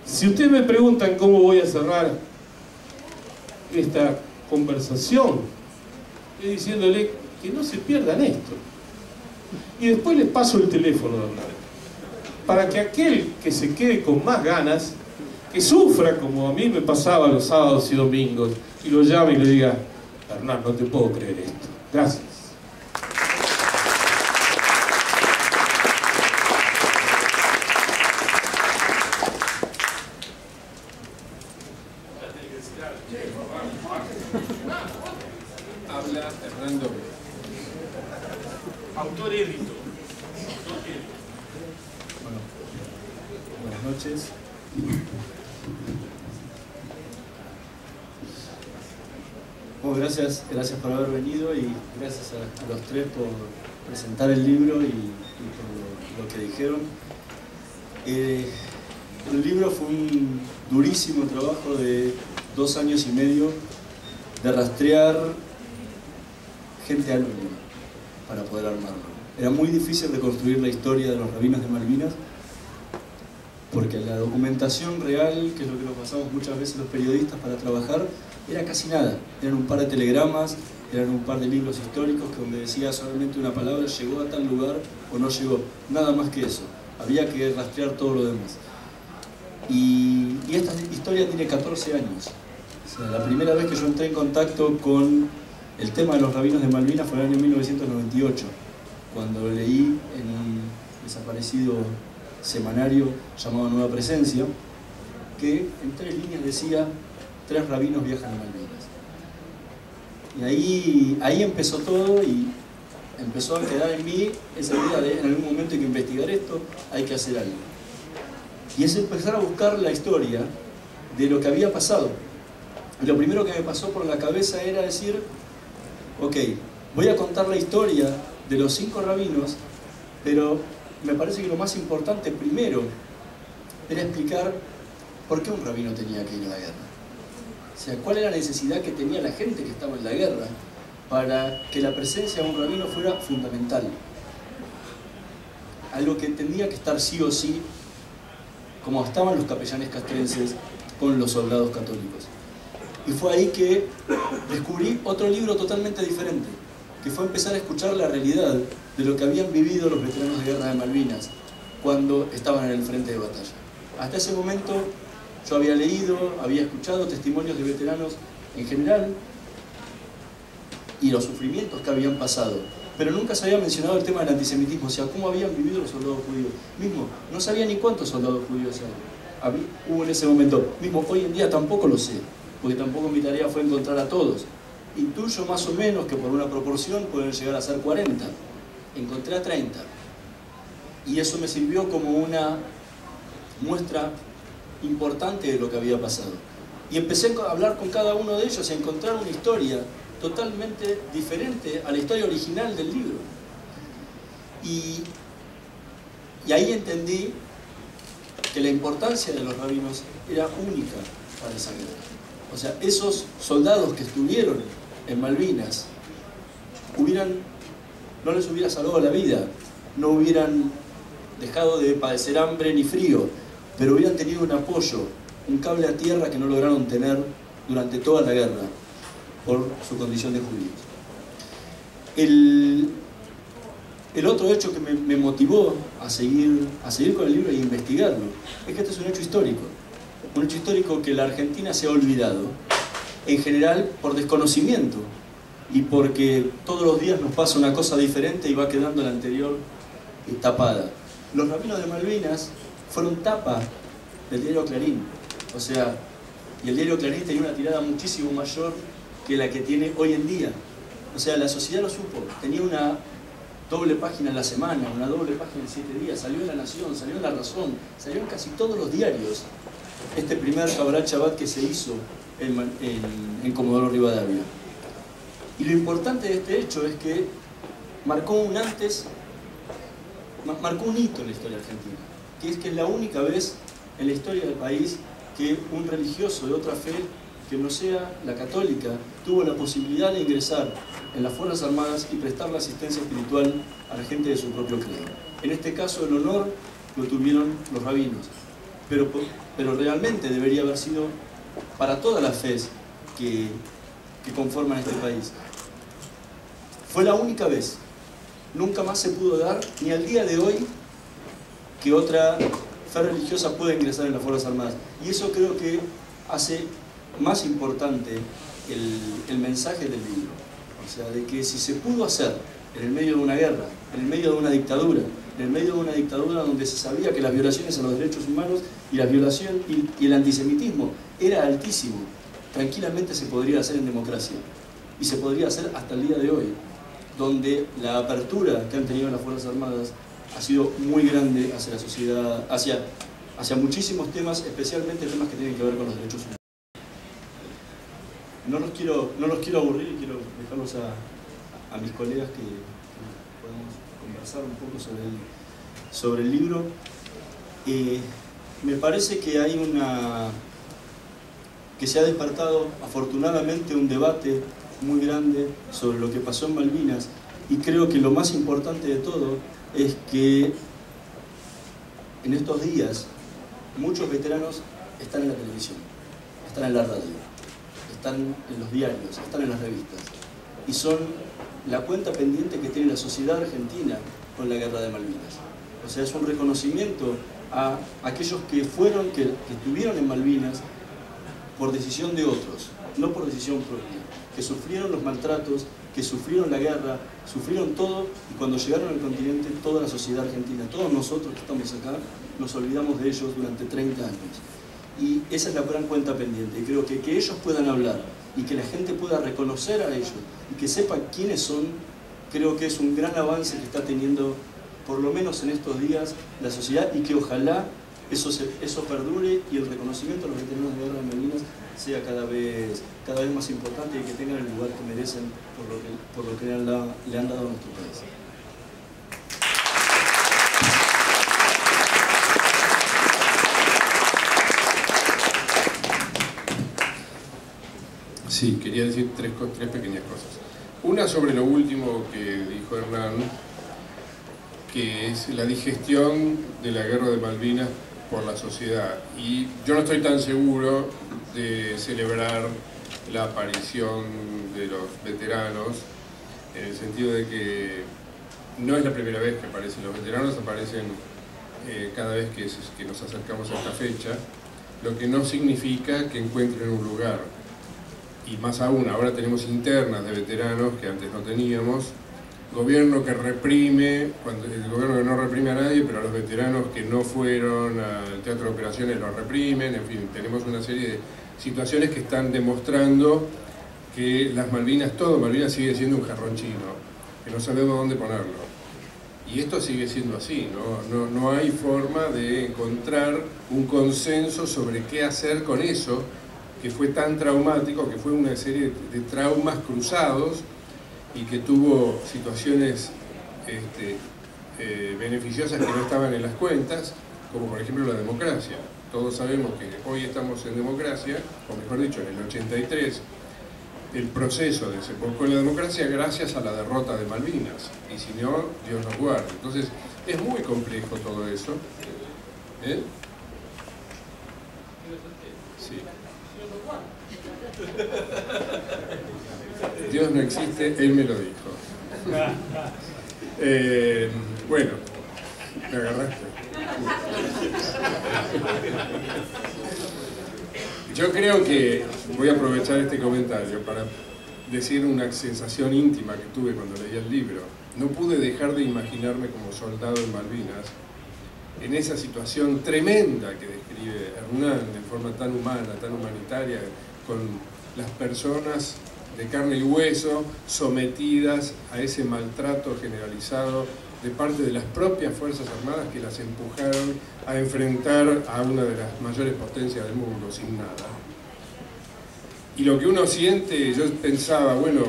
Si ustedes me preguntan cómo voy a cerrar esta conversación, es diciéndole que no se pierdan esto. Y después les paso el teléfono de Hernán, para que aquel que se quede con más ganas, que sufra como a mí me pasaba los sábados y domingos, y lo llame y le diga, Hernán, no te puedo creer esto. Gracias. Habla Hernando. Autor édito. Bueno, buenas noches. Bueno, gracias por haber venido y gracias a los 3 por presentar el libro y por lo que dijeron. El libro fue un durísimo trabajo de 2 años y medio de rastrear gente anónima para poder armarlo. Era muy difícil de construir la historia de los rabinos de Malvinas porque la documentación real, que es lo que nos pasamos muchas veces los periodistas para trabajar, era casi nada. Eran un par de telegramas, eran un par de libros históricos que donde decía solamente una palabra, llegó a tal lugar o no llegó, nada más que eso. Había que rastrear todo lo demás. Y esta historia tiene 14 años. O sea, la primera vez que yo entré en contacto con el tema de los rabinos de Malvinas fue en el año 1998, cuando leí en un desaparecido semanario llamado Nueva Presencia, que en 3 líneas decía 3 rabinos viajan a Malvinas. Y ahí empezó todo y empezó a quedar en mí esa idea de en algún momento hay que investigar esto, hay que hacer algo. Y es empezar a buscar la historia de lo que había pasado. Y lo primero que me pasó por la cabeza era decir, ok, voy a contar la historia de los 5 rabinos, pero me parece que lo más importante primero era explicar por qué un rabino tenía que ir a la guerra. O sea, cuál era la necesidad que tenía la gente que estaba en la guerra para que la presencia de un rabino fuera fundamental. Algo que tendría que estar sí o sí, como estaban los capellanes castrenses con los soldados católicos. Y fue ahí que descubrí otro libro totalmente diferente, que fue empezar a escuchar la realidad de lo que habían vivido los veteranos de guerra de Malvinas cuando estaban en el frente de batalla. Hasta ese momento yo había leído, había escuchado testimonios de veteranos en general y los sufrimientos que habían pasado, pero nunca se había mencionado el tema del antisemitismo, o sea, cómo habían vivido los soldados judíos. Mismo, no sabía ni cuántos soldados judíos hubo en ese momento. Mismo, hoy en día tampoco lo sé, porque tampoco mi tarea fue encontrar a todos. Intuyo más o menos que por una proporción pueden llegar a ser 40. Encontré a 30. Y eso me sirvió como una muestra importante de lo que había pasado. Y empecé a hablar con cada uno de ellos y a encontrar una historia totalmente diferente a la historia original del libro. Y ahí entendí que la importancia de los rabinos era única para esa guerra. O sea, esos soldados que estuvieron en Malvinas no les hubiera salvado la vida, no hubieran dejado de padecer hambre ni frío, pero hubieran tenido un apoyo, un cable a tierra que no lograron tener durante toda la guerra por su condición de judíos. El otro hecho que me motivó a seguir con el libro e investigarlo es que este es un hecho histórico que la Argentina se ha olvidado, en general por desconocimiento y porque todos los días nos pasa una cosa diferente y va quedando la anterior tapada. Los rabinos de Malvinas fueron tapa del diario Clarín, o sea, y el diario Clarín tenía una tirada muchísimo mayor que la que tiene hoy en día. O sea, la sociedad lo supo, tenía una doble página en la semana, una doble página en 7 días, salió en La Nación, salió en La Razón, salió en casi todos los diarios este primer Kabbalat Shabbat que se hizo en Comodoro Rivadavia. Y lo importante de este hecho es que marcó un antes, marcó un hito en la historia argentina, que es la única vez en la historia del país que un religioso de otra fe que no sea la católica tuvo la posibilidad de ingresar en las Fuerzas Armadas y prestar la asistencia espiritual a la gente de su propio credo. En este caso el honor lo tuvieron los rabinos, pero realmente debería haber sido para todas las fes que conforman este país. Fue la única vez, nunca más se pudo dar, ni al día de hoy, que otra fe religiosa pueda ingresar en las Fuerzas Armadas. Y eso creo que hace más importante el mensaje del libro. O sea, de que si se pudo hacer en el medio de una guerra, en el medio de una dictadura, donde se sabía que las violaciones a los derechos humanos y la violación y el antisemitismo era altísimo, tranquilamente se podría hacer en democracia. Y se podría hacer hasta el día de hoy, donde la apertura que han tenido las Fuerzas Armadas ha sido muy grande hacia la sociedad, hacia muchísimos temas, especialmente temas que tienen que ver con los derechos humanos. No los quiero aburrir y quiero dejarlos a mis colegas que podamos conversar un poco sobre el libro. Me parece que que se ha despertado afortunadamente un debate muy grande sobre lo que pasó en Malvinas, y creo que lo más importante de todo es que en estos días muchos veteranos están en la televisión, están en la radio, están en los diarios, están en las revistas, y son la cuenta pendiente que tiene la sociedad argentina con la guerra de Malvinas. O sea, es un reconocimiento a aquellos que estuvieron en Malvinas por decisión de otros, no por decisión propia, que sufrieron los maltratos, que sufrieron la guerra, sufrieron todo, y cuando llegaron al continente, toda la sociedad argentina, todos nosotros que estamos acá, nos olvidamos de ellos durante 30 años. Y esa es la gran cuenta pendiente. Y creo que ellos puedan hablar y que la gente pueda reconocer a ellos y que sepa quiénes son, creo que es un gran avance que está teniendo, por lo menos en estos días, la sociedad, y que ojalá eso perdure y el reconocimiento a los veteranos de guerra de Malvinas sea cada vez más importante y que tengan el lugar que merecen por lo que le han dado a nuestro país. Sí, quería decir tres pequeñas cosas. Una sobre lo último que dijo Hernán, que es la digestión de la guerra de Malvinas por la sociedad. Y yo no estoy tan seguro de celebrar la aparición de los veteranos, en el sentido de que no es la primera vez que aparecen los veteranos, aparecen cada vez que nos acercamos a esta fecha, lo que no significa que encuentren un lugar. Y más aún, ahora tenemos internas de veteranos que antes no teníamos, gobierno que reprime, el gobierno que no reprime a nadie, pero a los veteranos que no fueron al teatro de operaciones los reprimen, en fin, tenemos una serie de situaciones que están demostrando que las Malvinas, todo Malvinas sigue siendo un jarrón chino, que no sabemos dónde ponerlo. Y esto sigue siendo así, no hay forma de encontrar un consenso sobre qué hacer con eso, que fue tan traumático, que fue una serie de traumas cruzados y que tuvo situaciones beneficiosas que no estaban en las cuentas, como por ejemplo la democracia. Todos sabemos que hoy estamos en democracia, o mejor dicho, en el 83, el proceso desembocó en la democracia gracias a la derrota de Malvinas, y si no, Dios nos guarde. Entonces, es muy complejo todo eso. Sí. Dios no existe, Él me lo dijo. Bueno, me agarraste. Yo creo que voy a aprovechar este comentario para decir una sensación íntima que tuve cuando leí el libro. No pude dejar de imaginarme como soldado en Malvinas, en esa situación tremenda que describe Hernán de forma tan humana, tan humanitaria, con las personas de carne y hueso sometidas a ese maltrato generalizado de parte de las propias Fuerzas Armadas que las empujaron a enfrentar a una de las mayores potencias del mundo sin nada. Y lo que uno siente, yo pensaba, bueno,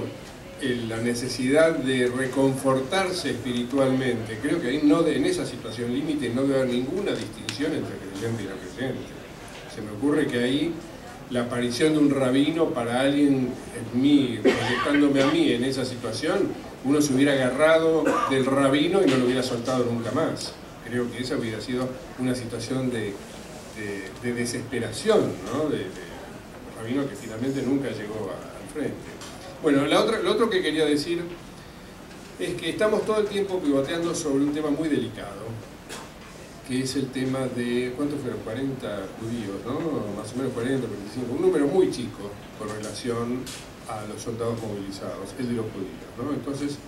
la necesidad de reconfortarse espiritualmente, creo que ahí en esa situación límite no debe haber ninguna distinción entre creyente y no creyente. Se me ocurre que ahí la aparición de un rabino para alguien en mí, proyectándome a mí en esa situación, uno se hubiera agarrado del rabino y no lo hubiera soltado nunca más. Creo que esa hubiera sido una situación de desesperación, ¿no? De rabino que finalmente nunca llegó al frente. Bueno, lo otro que quería decir es que estamos todo el tiempo pivoteando sobre un tema muy delicado, que es el tema de, ¿cuántos fueron? 40 judíos, ¿no? Más o menos 40, 45, un número muy chico con relación a los soldados movilizados, el de los judíos, ¿no? Entonces,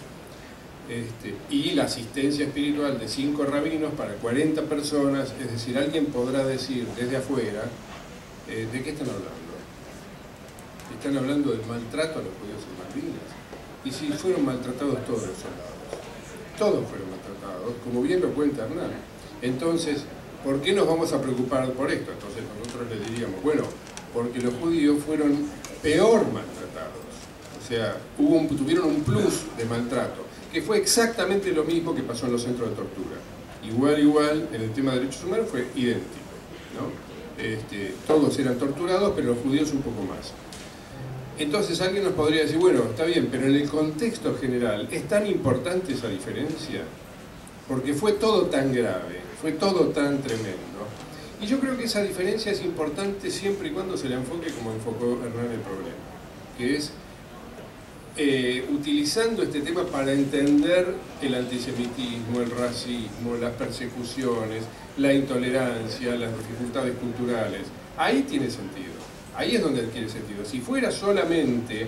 y la asistencia espiritual de 5 rabinos para 40 personas, es decir, alguien podrá decir desde afuera, ¿de qué están hablando? Están hablando del maltrato a los judíos en Malvinas. Y si fueron maltratados todos los soldados, todos fueron maltratados, como bien lo cuenta Hernán. Entonces, ¿por qué nos vamos a preocupar por esto? Entonces nosotros le diríamos, bueno, porque los judíos fueron peor maltratados. O sea, tuvieron un plus de maltrato, que fue exactamente lo mismo que pasó en los centros de tortura. Igual, en el tema de derechos humanos fue idéntico, ¿no? Todos eran torturados, pero los judíos un poco más. Entonces alguien nos podría decir, bueno, está bien, pero en el contexto general, ¿es tan importante esa diferencia? Porque fue todo tan grave, fue todo tan tremendo. Y yo creo que esa diferencia es importante siempre y cuando se la enfoque como enfocó Hernán el problema, que es utilizando este tema para entender el antisemitismo, el racismo, las persecuciones, la intolerancia, las dificultades culturales. Ahí tiene sentido. Ahí es donde adquiere sentido. Si fuera solamente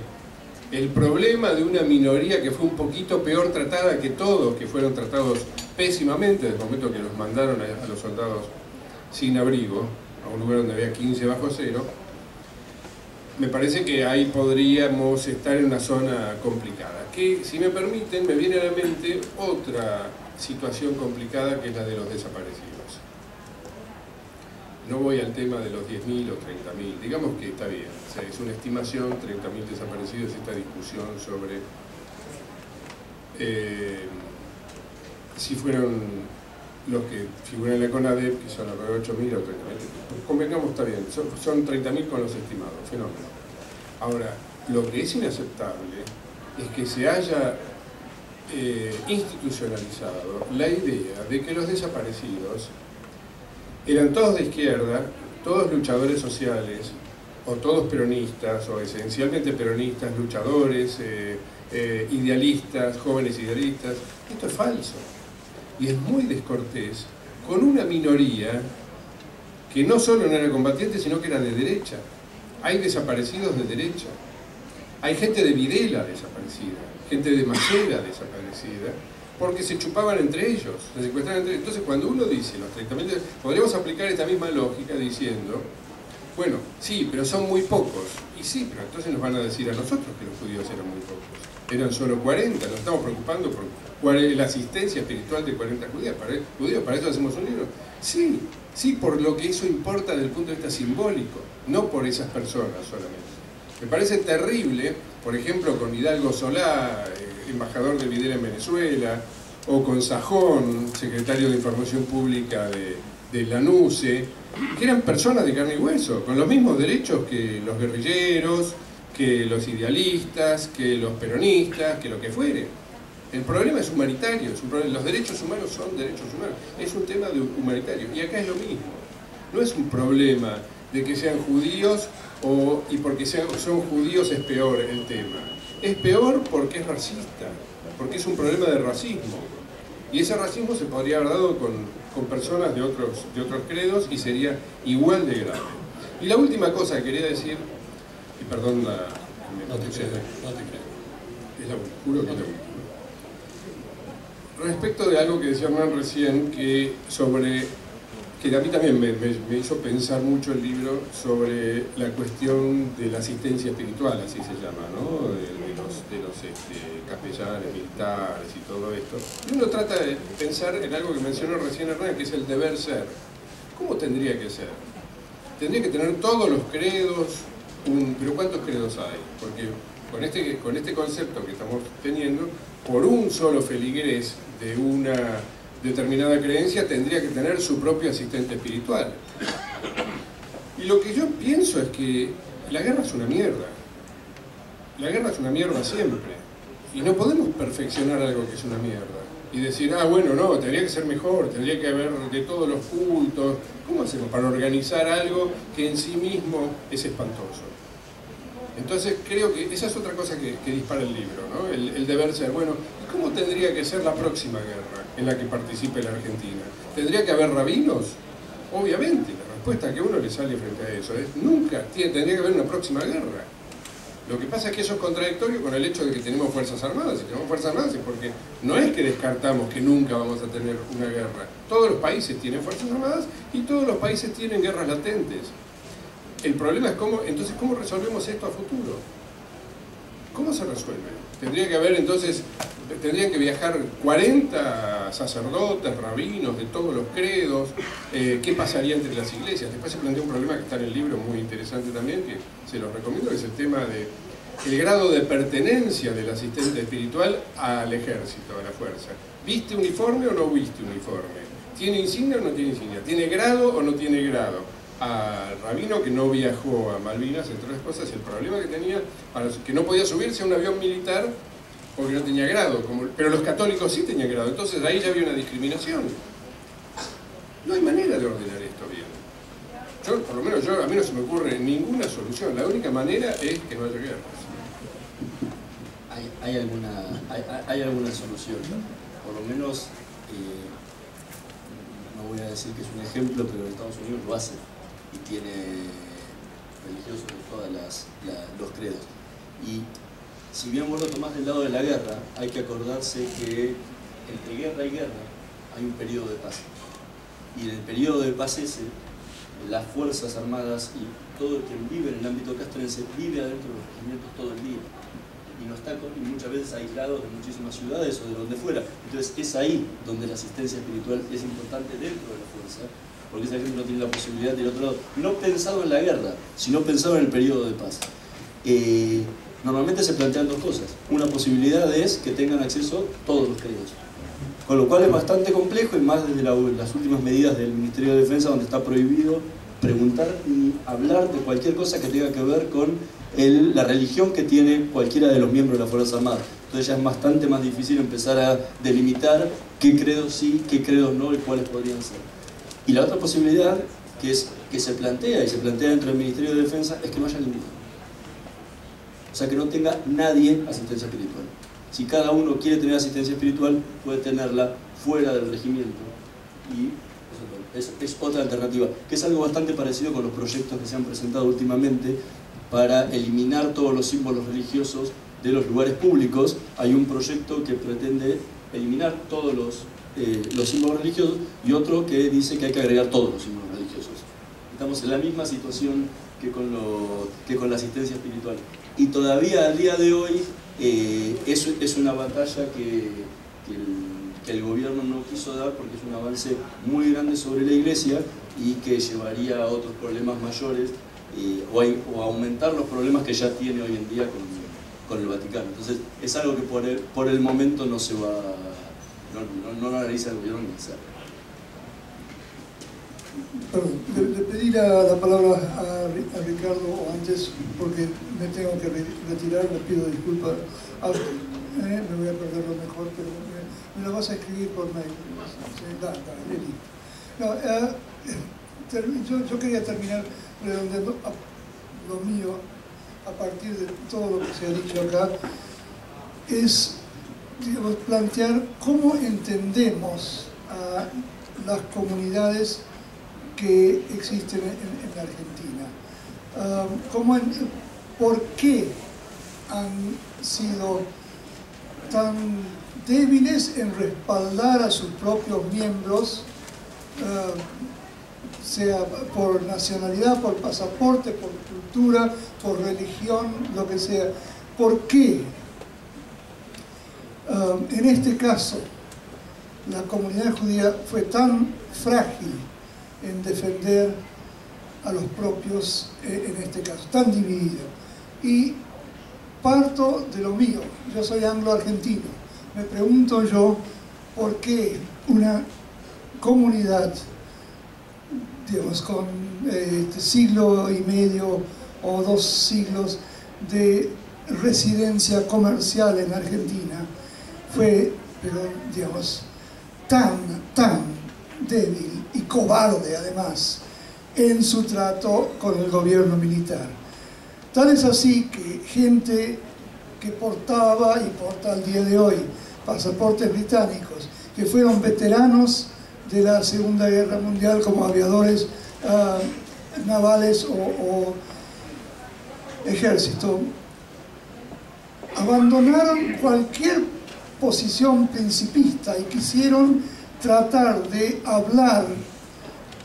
el problema de una minoría que fue un poquito peor tratada que todos, que fueron tratados pésimamente desde el momento que los mandaron a los soldados sin abrigo, a un lugar donde había 15 bajo cero, me parece que ahí podríamos estar en una zona complicada. Que, si me permiten, me viene a la mente otra situación complicada, que es la de los desaparecidos. No voy al tema de los 10.000 o 30.000, digamos que está bien, o sea, es una estimación, 30.000 desaparecidos, esta discusión sobre si fueron los que figuran en la CONADEP, que son alrededor de 8.000 o 30.000, pues convengamos, está bien, son 30.000 con los estimados, fenómeno. Ahora, lo que es inaceptable es que se haya institucionalizado la idea de que los desaparecidos eran todos de izquierda, todos luchadores sociales, o todos peronistas, o esencialmente peronistas, luchadores, idealistas, jóvenes idealistas. Esto es falso. Y es muy descortés con una minoría que no solo no era combatiente, sino que era de derecha. Hay desaparecidos de derecha. Hay gente de Videla desaparecida, gente de Macera desaparecida, porque se chupaban entre ellos, se secuestraban entre ellos. Entonces, cuando uno dice los tratamientos, podríamos aplicar esta misma lógica diciendo, bueno, sí, pero son muy pocos. Y sí, pero entonces nos van a decir a nosotros que los judíos eran muy pocos. Eran solo 40, nos estamos preocupando por la asistencia espiritual de 40 judíos, ¿para eso hacemos un libro? Sí, sí, por lo que eso importa desde el punto de vista simbólico, no por esas personas solamente. Me parece terrible, por ejemplo, con Hidalgo Solá, embajador de Videla en Venezuela, o con Sajón, secretario de Información Pública de Lanuse, que eran personas de carne y hueso, con los mismos derechos que los guerrilleros, que los idealistas, que los peronistas, que lo que fuere. El problema es humanitario, los derechos humanos son derechos humanos, es un tema humanitario, y acá es lo mismo. No es un problema de que sean judíos y porque son judíos es peor el tema. Es peor porque es racista, porque es un problema de racismo. Y ese racismo se podría haber dado con personas de otros credos y sería igual de grave. Y la última cosa que quería decir, y perdón no te creo. es la última, juro que es la última. Respecto de algo que decía Hernán recién, que a mí también me hizo pensar mucho el libro sobre la cuestión de la asistencia espiritual, así se llama, ¿no? de los capellanes, militares y todo esto. Y uno trata de pensar en algo que mencionó recién Hernán, que es el deber ser. ¿Cómo tendría que ser? Tendría que tener todos los credos, pero ¿cuántos credos hay? Porque con este concepto que estamos teniendo, por un solo feligrés de una determinada creencia tendría que tener su propio asistente espiritual. Y lo que yo pienso es que la guerra es una mierda. La guerra es una mierda siempre. Y no podemos perfeccionar algo que es una mierda. Y decir, bueno, no, tendría que ser mejor, tendría que haber de todos los cultos. ¿Cómo hacemos para organizar algo que en sí mismo es espantoso? Entonces creo que esa es otra cosa que dispara el libro, ¿no? El deber ser. Bueno, ¿cómo tendría que ser la próxima guerra en la que participe la Argentina? ¿Tendría que haber rabinos? Obviamente, la respuesta que uno le sale frente a eso es nunca, tendría que haber una próxima guerra. Lo que pasa es que eso es contradictorio con el hecho de que tenemos fuerzas armadas. Si tenemos fuerzas armadas es porque no es que descartamos que nunca vamos a tener una guerra. Todos los países tienen fuerzas armadas y todos los países tienen guerras latentes. El problema es cómo resolvemos esto a futuro. ¿Cómo se resuelve? Tendría que haber entonces, tendrían que viajar 40 sacerdotes, rabinos de todos los credos. ¿Qué pasaría entre las iglesias? Después se plantea un problema que está en el libro muy interesante también, que se los recomiendo, que es el tema del grado de pertenencia del asistente espiritual al ejército, a la fuerza. ¿Viste uniforme o no viste uniforme? ¿Tiene insignia o no tiene insignia? ¿Tiene grado o no tiene grado? Al rabino que no viajó a Malvinas, entre otras cosas, el problema que tenía, que no podía subirse a un avión militar porque no tenía grado, pero los católicos sí tenían grado, entonces ahí ya había una discriminación. No hay manera de ordenar esto bien. Por lo menos a mí no se me ocurre ninguna solución, la única manera es que no haya guerras. Hay alguna solución, por lo menos, no voy a decir que es un ejemplo, pero Estados Unidos lo hace. Y tiene religiosos de todos los credos. Y si bien vos lo tomás del lado de la guerra, hay que acordarse que entre guerra y guerra hay un periodo de paz. Y en el periodo de paz ese, las Fuerzas Armadas y todo el que vive en el ámbito castrense vive adentro de los regimientos todo el día. Y no está y muchas veces aislados de muchísimas ciudades o de donde fuera. Entonces es ahí donde la asistencia espiritual es importante dentro de la fuerza, porque esa gente no tiene la posibilidad del otro lado, no pensado en la guerra, sino pensado en el periodo de paz. Normalmente se plantean dos cosas. Una posibilidad es que tengan acceso todos los credos, con lo cual es bastante complejo, y más desde las últimas medidas del Ministerio de Defensa, donde está prohibido preguntar y hablar de cualquier cosa que tenga que ver con la religión que tiene cualquiera de los miembros de las Fuerzas Armadas. Entonces ya es bastante más difícil empezar a delimitar qué credos sí, qué credos no y cuáles podrían ser. Y la otra posibilidad que se plantea, y se plantea dentro del Ministerio de Defensa, es que no haya ninguno. O sea, que no tenga nadie asistencia espiritual. Si cada uno quiere tener asistencia espiritual, puede tenerla fuera del regimiento. Y eso es otra alternativa, que es algo bastante parecido con los proyectos que se han presentado últimamente para eliminar todos los símbolos religiosos de los lugares públicos. Hay un proyecto que pretende eliminar todos los símbolos religiosos y otro que dice que hay que agregar todos los símbolos religiosos. Estamos en la misma situación que con la asistencia espiritual. Y todavía al día de hoy es una batalla que el gobierno no quiso dar, porque es un avance muy grande sobre la Iglesia y que llevaría a otros problemas mayores o a aumentar los problemas que ya tiene hoy en día con el Vaticano. Entonces es algo que por el momento no se va, no lo analiza el gobierno ni se hace. Perdón, le pedí la palabra a Ricardo antes porque me tengo que retirar, le pido disculpas. Me voy a perder lo mejor, pero me lo vas a escribir por mail. Yo quería terminar redondeando lo mío a partir de todo lo que se ha dicho acá, es, digamos, plantear cómo entendemos a las comunidades que existen en la Argentina. ¿Por qué han sido tan débiles en respaldar a sus propios miembros, sea por nacionalidad, por pasaporte, por cultura, por religión, lo que sea? ¿Por qué en este caso la comunidad judía fue tan frágil en defender a los propios, en este caso, tan dividido? Y parto de lo mío, yo soy anglo-argentino, me pregunto yo por qué una comunidad, digamos, con siglo y medio o 2 siglos de residencia comercial en Argentina fue, pero, digamos, tan débil y cobarde además en su trato con el gobierno militar. Tal es así que gente que portaba y porta al día de hoy pasaportes británicos, que fueron veteranos de la Segunda Guerra Mundial como aviadores navales o ejército, abandonaron cualquier posición principista y quisieron tratar de hablar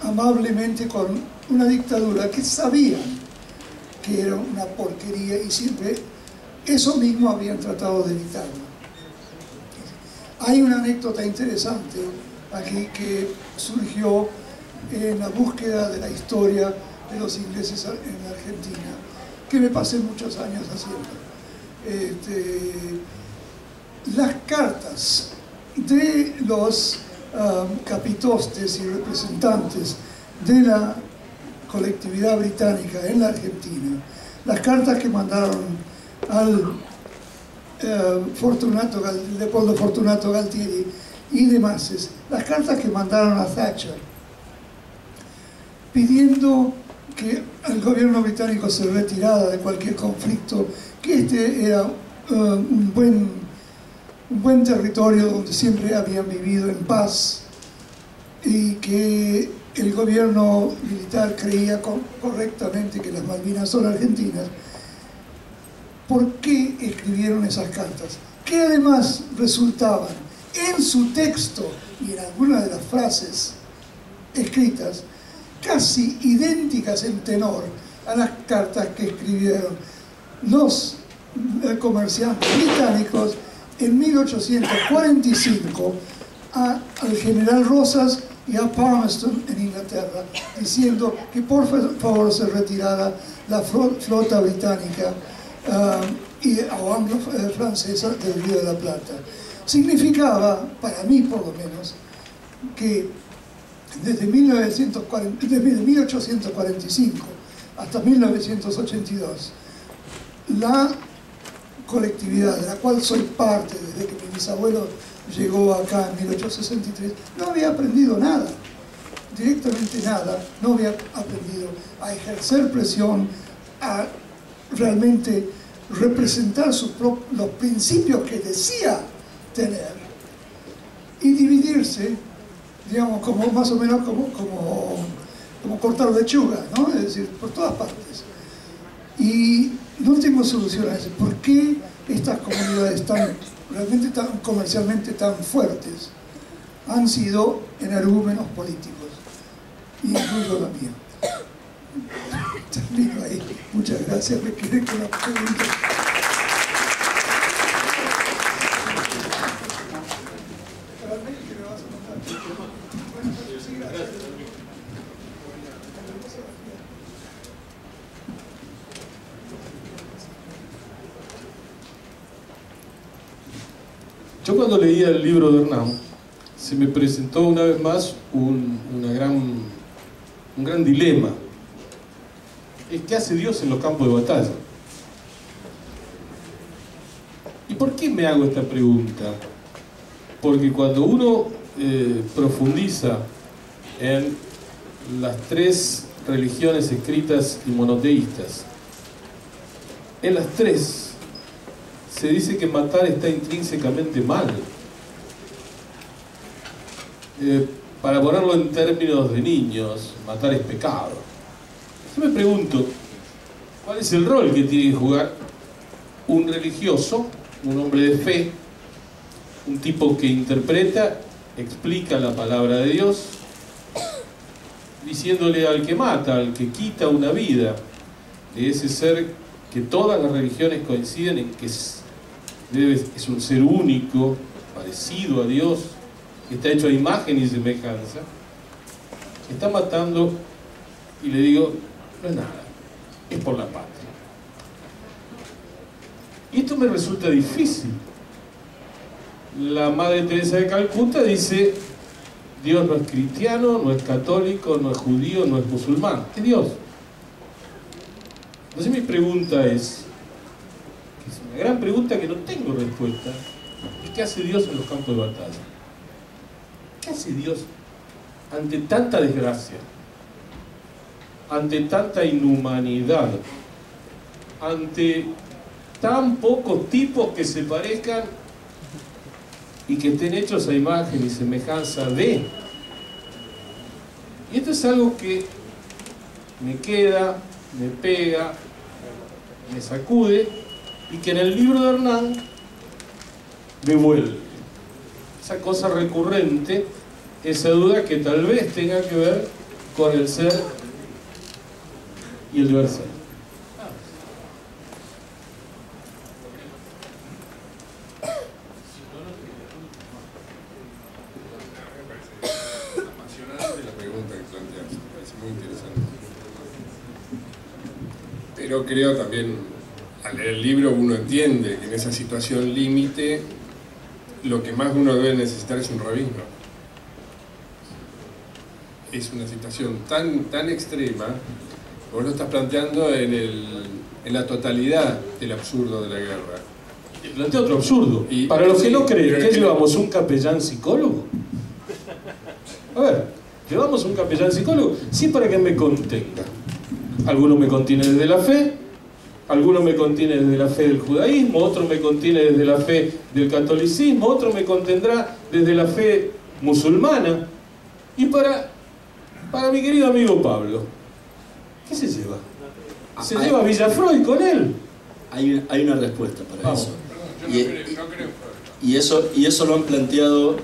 amablemente con una dictadura que sabían que era una porquería y siempre eso mismo habían tratado de evitarlo. Hay una anécdota interesante aquí que surgió en la búsqueda de la historia de los ingleses en Argentina, que me pasé muchos años haciendo. Las cartas de los capitostes y representantes de la colectividad británica en la Argentina, las cartas que mandaron al Leopoldo Fortunato Galtieri y demás, las cartas que mandaron a Thatcher pidiendo que el gobierno británico se retirara de cualquier conflicto, que este era un buen territorio donde siempre habían vivido en paz y que el gobierno militar creía correctamente que las Malvinas son argentinas. ¿Por qué escribieron esas cartas? Que además resultaban en su texto y en algunas de las frases escritas casi idénticas en tenor a las cartas que escribieron los comerciantes británicos en 1845 al general Rosas y a Palmerston en Inglaterra, diciendo que por favor se retirara la flota británica o anglo-francesa del Río de la Plata. Significaba, para mí por lo menos, que desde 1845 hasta 1982, la colectividad de la cual soy parte desde que mi bisabuelo llegó acá en 1863, no había aprendido nada, directamente nada, no había aprendido a ejercer presión, a realmente representar los principios que decía tener y dividirse digamos, como más o menos como cortar lechuga, ¿no? Es decir, por todas partes. Y no tengo solución a eso. ¿Por qué estas comunidades realmente tan comercialmente tan fuertes han sido energúmenos políticos? Incluyo la mía. Termino ahí. Muchas gracias. Me quedé con la pregunta. Yo cuando leía el libro de Hernán, se me presentó una vez más un gran dilema. ¿Qué hace Dios en los campos de batalla? ¿Y por qué me hago esta pregunta? Porque cuando uno profundiza en las tres religiones escritas y monoteístas, en las tres se dice que matar está intrínsecamente mal. Para ponerlo en términos de niños, matar es pecado. Yo me pregunto, ¿cuál es el rol que tiene que jugar un religioso, un hombre de fe, un tipo que interpreta, explica la palabra de Dios, diciéndole al que mata, al que quita una vida, de ese ser que todas las religiones coinciden en que es un ser único, parecido a Dios, que está hecho a imagen y semejanza, está matando, y le digo, no es nada, es por la patria. Y esto me resulta difícil. La Madre Teresa de Calcuta dice, Dios no es cristiano, no es católico, no es judío, no es musulmán, es Dios. Entonces mi pregunta es una gran pregunta que no tengo respuesta, ¿qué hace Dios en los campos de batalla? ¿Qué hace Dios ante tanta desgracia, ante tanta inhumanidad, ante tan pocos tipos que se parezcan y que estén hechos a imagen y semejanza de? Y esto es algo que me queda, me pega, me sacude, y que en el libro de Hernán me vuelve. Esa cosa recurrente, esa duda que tal vez tenga que ver con el ser y el deber ser. Pero creo también, al leer el libro uno entiende que en esa situación límite lo que más uno debe necesitar es un rabino. Es una situación tan extrema, vos lo estás planteando en la totalidad del absurdo de la guerra. Y plantea otro absurdo. Para los que no creen, ¿qué llevamos? ¿Un capellán psicólogo? A ver, ¿llevamos un capellán psicólogo? Sí, para que me contenga. Alguno me contiene desde la fe, alguno me contiene desde la fe del judaísmo, otro me contiene desde la fe del catolicismo, otro me contendrá desde la fe musulmana. Y para mi querido amigo Pablo, ¿qué se lleva? ¿Se lleva Villafroy con él? Hay una respuesta para Vamos. eso. No creo. Y eso lo han planteado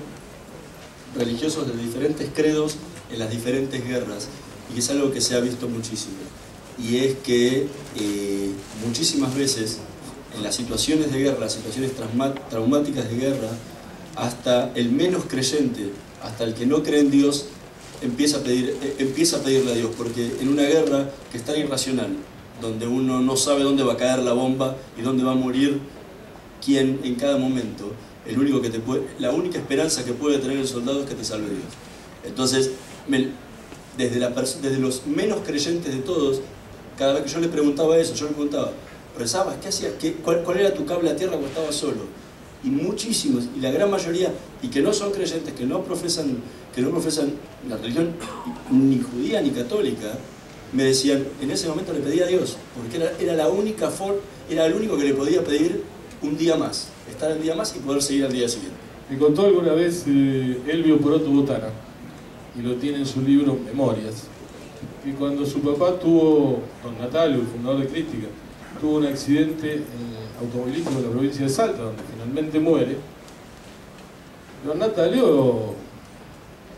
religiosos de diferentes credos en las diferentes guerras, y es algo que se ha visto muchísimo. Y es que muchísimas veces en las situaciones de guerra, las situaciones traumáticas de guerra, hasta el menos creyente, hasta el que no cree en Dios, empieza a pedirle a Dios, porque en una guerra que es tan irracional, donde uno no sabe dónde va a caer la bomba y dónde va a morir quién en cada momento, la única esperanza que puede tener el soldado es que te salve Dios. Entonces, desde los menos creyentes de todos, cada vez que yo le preguntaba eso, yo le preguntaba, ¿rezabas? ¿Qué hacías? ¿Cuál era tu cable a tierra cuando estabas solo? Y muchísimos, y la gran mayoría, y que no son creyentes, que no profesan la religión ni judía ni católica, me decían, en ese momento le pedía a Dios, porque era la única era el único que le podía pedir un día más, estar el día más y poder seguir al día siguiente. Me contó alguna vez Elvio Poroto Botana, y lo tiene en su libro Memorias, que cuando su papá tuvo, don Natalio, el fundador de Crítica, tuvo un accidente automovilístico en la provincia de Salta, donde finalmente muere, don Natalio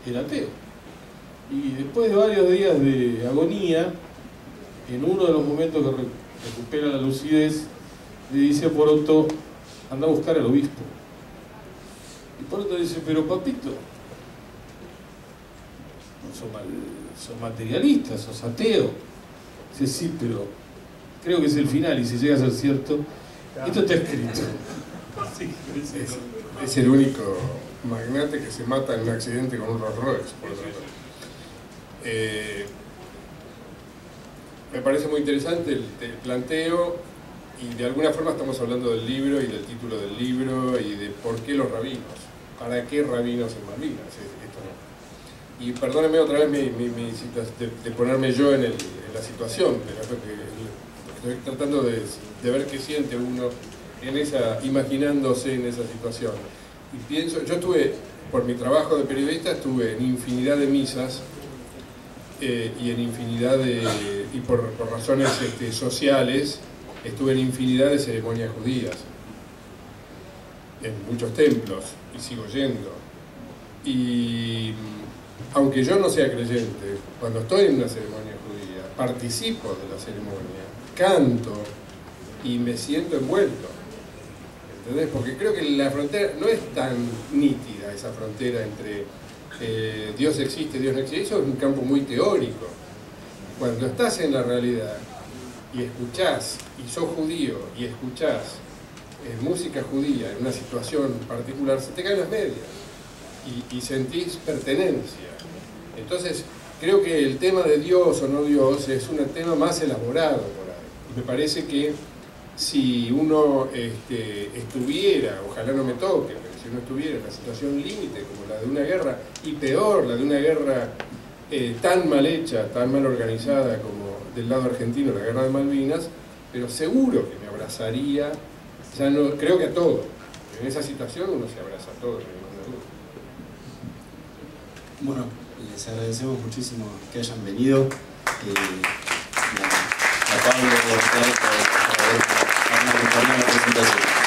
era ateo. Y después de varios días de agonía, en uno de los momentos que recupera la lucidez, le dice a Poroto, anda a buscar al obispo. Y Poroto dice, pero papito, sos materialista, sos ateo. Dice, sí, pero creo que es el final, y si llega a ser cierto, esto está escrito. Sí, es el único magnate que se mata en un accidente con un Rolls Royce, por lo tanto. Me parece muy interesante el planteo, y de alguna forma estamos hablando del libro y del título del libro y de por qué los rabinos, para qué rabinos en Malvinas, esto no. Y perdónenme otra vez de ponerme yo en la situación, pero estoy tratando de ver qué siente uno imaginándose en esa situación. Y pienso, yo por mi trabajo de periodista, estuve en infinidad de misas y en infinidad y por razones sociales, estuve en infinidad de ceremonias judías, en muchos templos, y sigo yendo. Y aunque yo no sea creyente, cuando estoy en una ceremonia judía, participo de la ceremonia, canto y me siento envuelto. ¿Entendés? Porque creo que la frontera no es tan nítida, esa frontera entre Dios existe, Dios no existe. Eso es un campo muy teórico. Cuando estás en la realidad y escuchás, y sos judío, y escuchás música judía en una situación particular, se te caen las medias y sentís pertenencia. Entonces, creo que el tema de Dios o no Dios es un tema más elaborado por ahí. Y me parece que si uno estuviera, ojalá no me toque, pero si uno estuviera en una situación límite como la de una guerra, y peor, la de una guerra tan mal hecha, tan mal organizada como del lado argentino, la guerra de Malvinas, pero seguro que me abrazaría, ya no, creo que a todo. En esa situación uno se abraza a todo, no hay ninguna duda. Bueno, les agradecemos muchísimo que hayan venido. A Pablo por haber acompañado la presentación.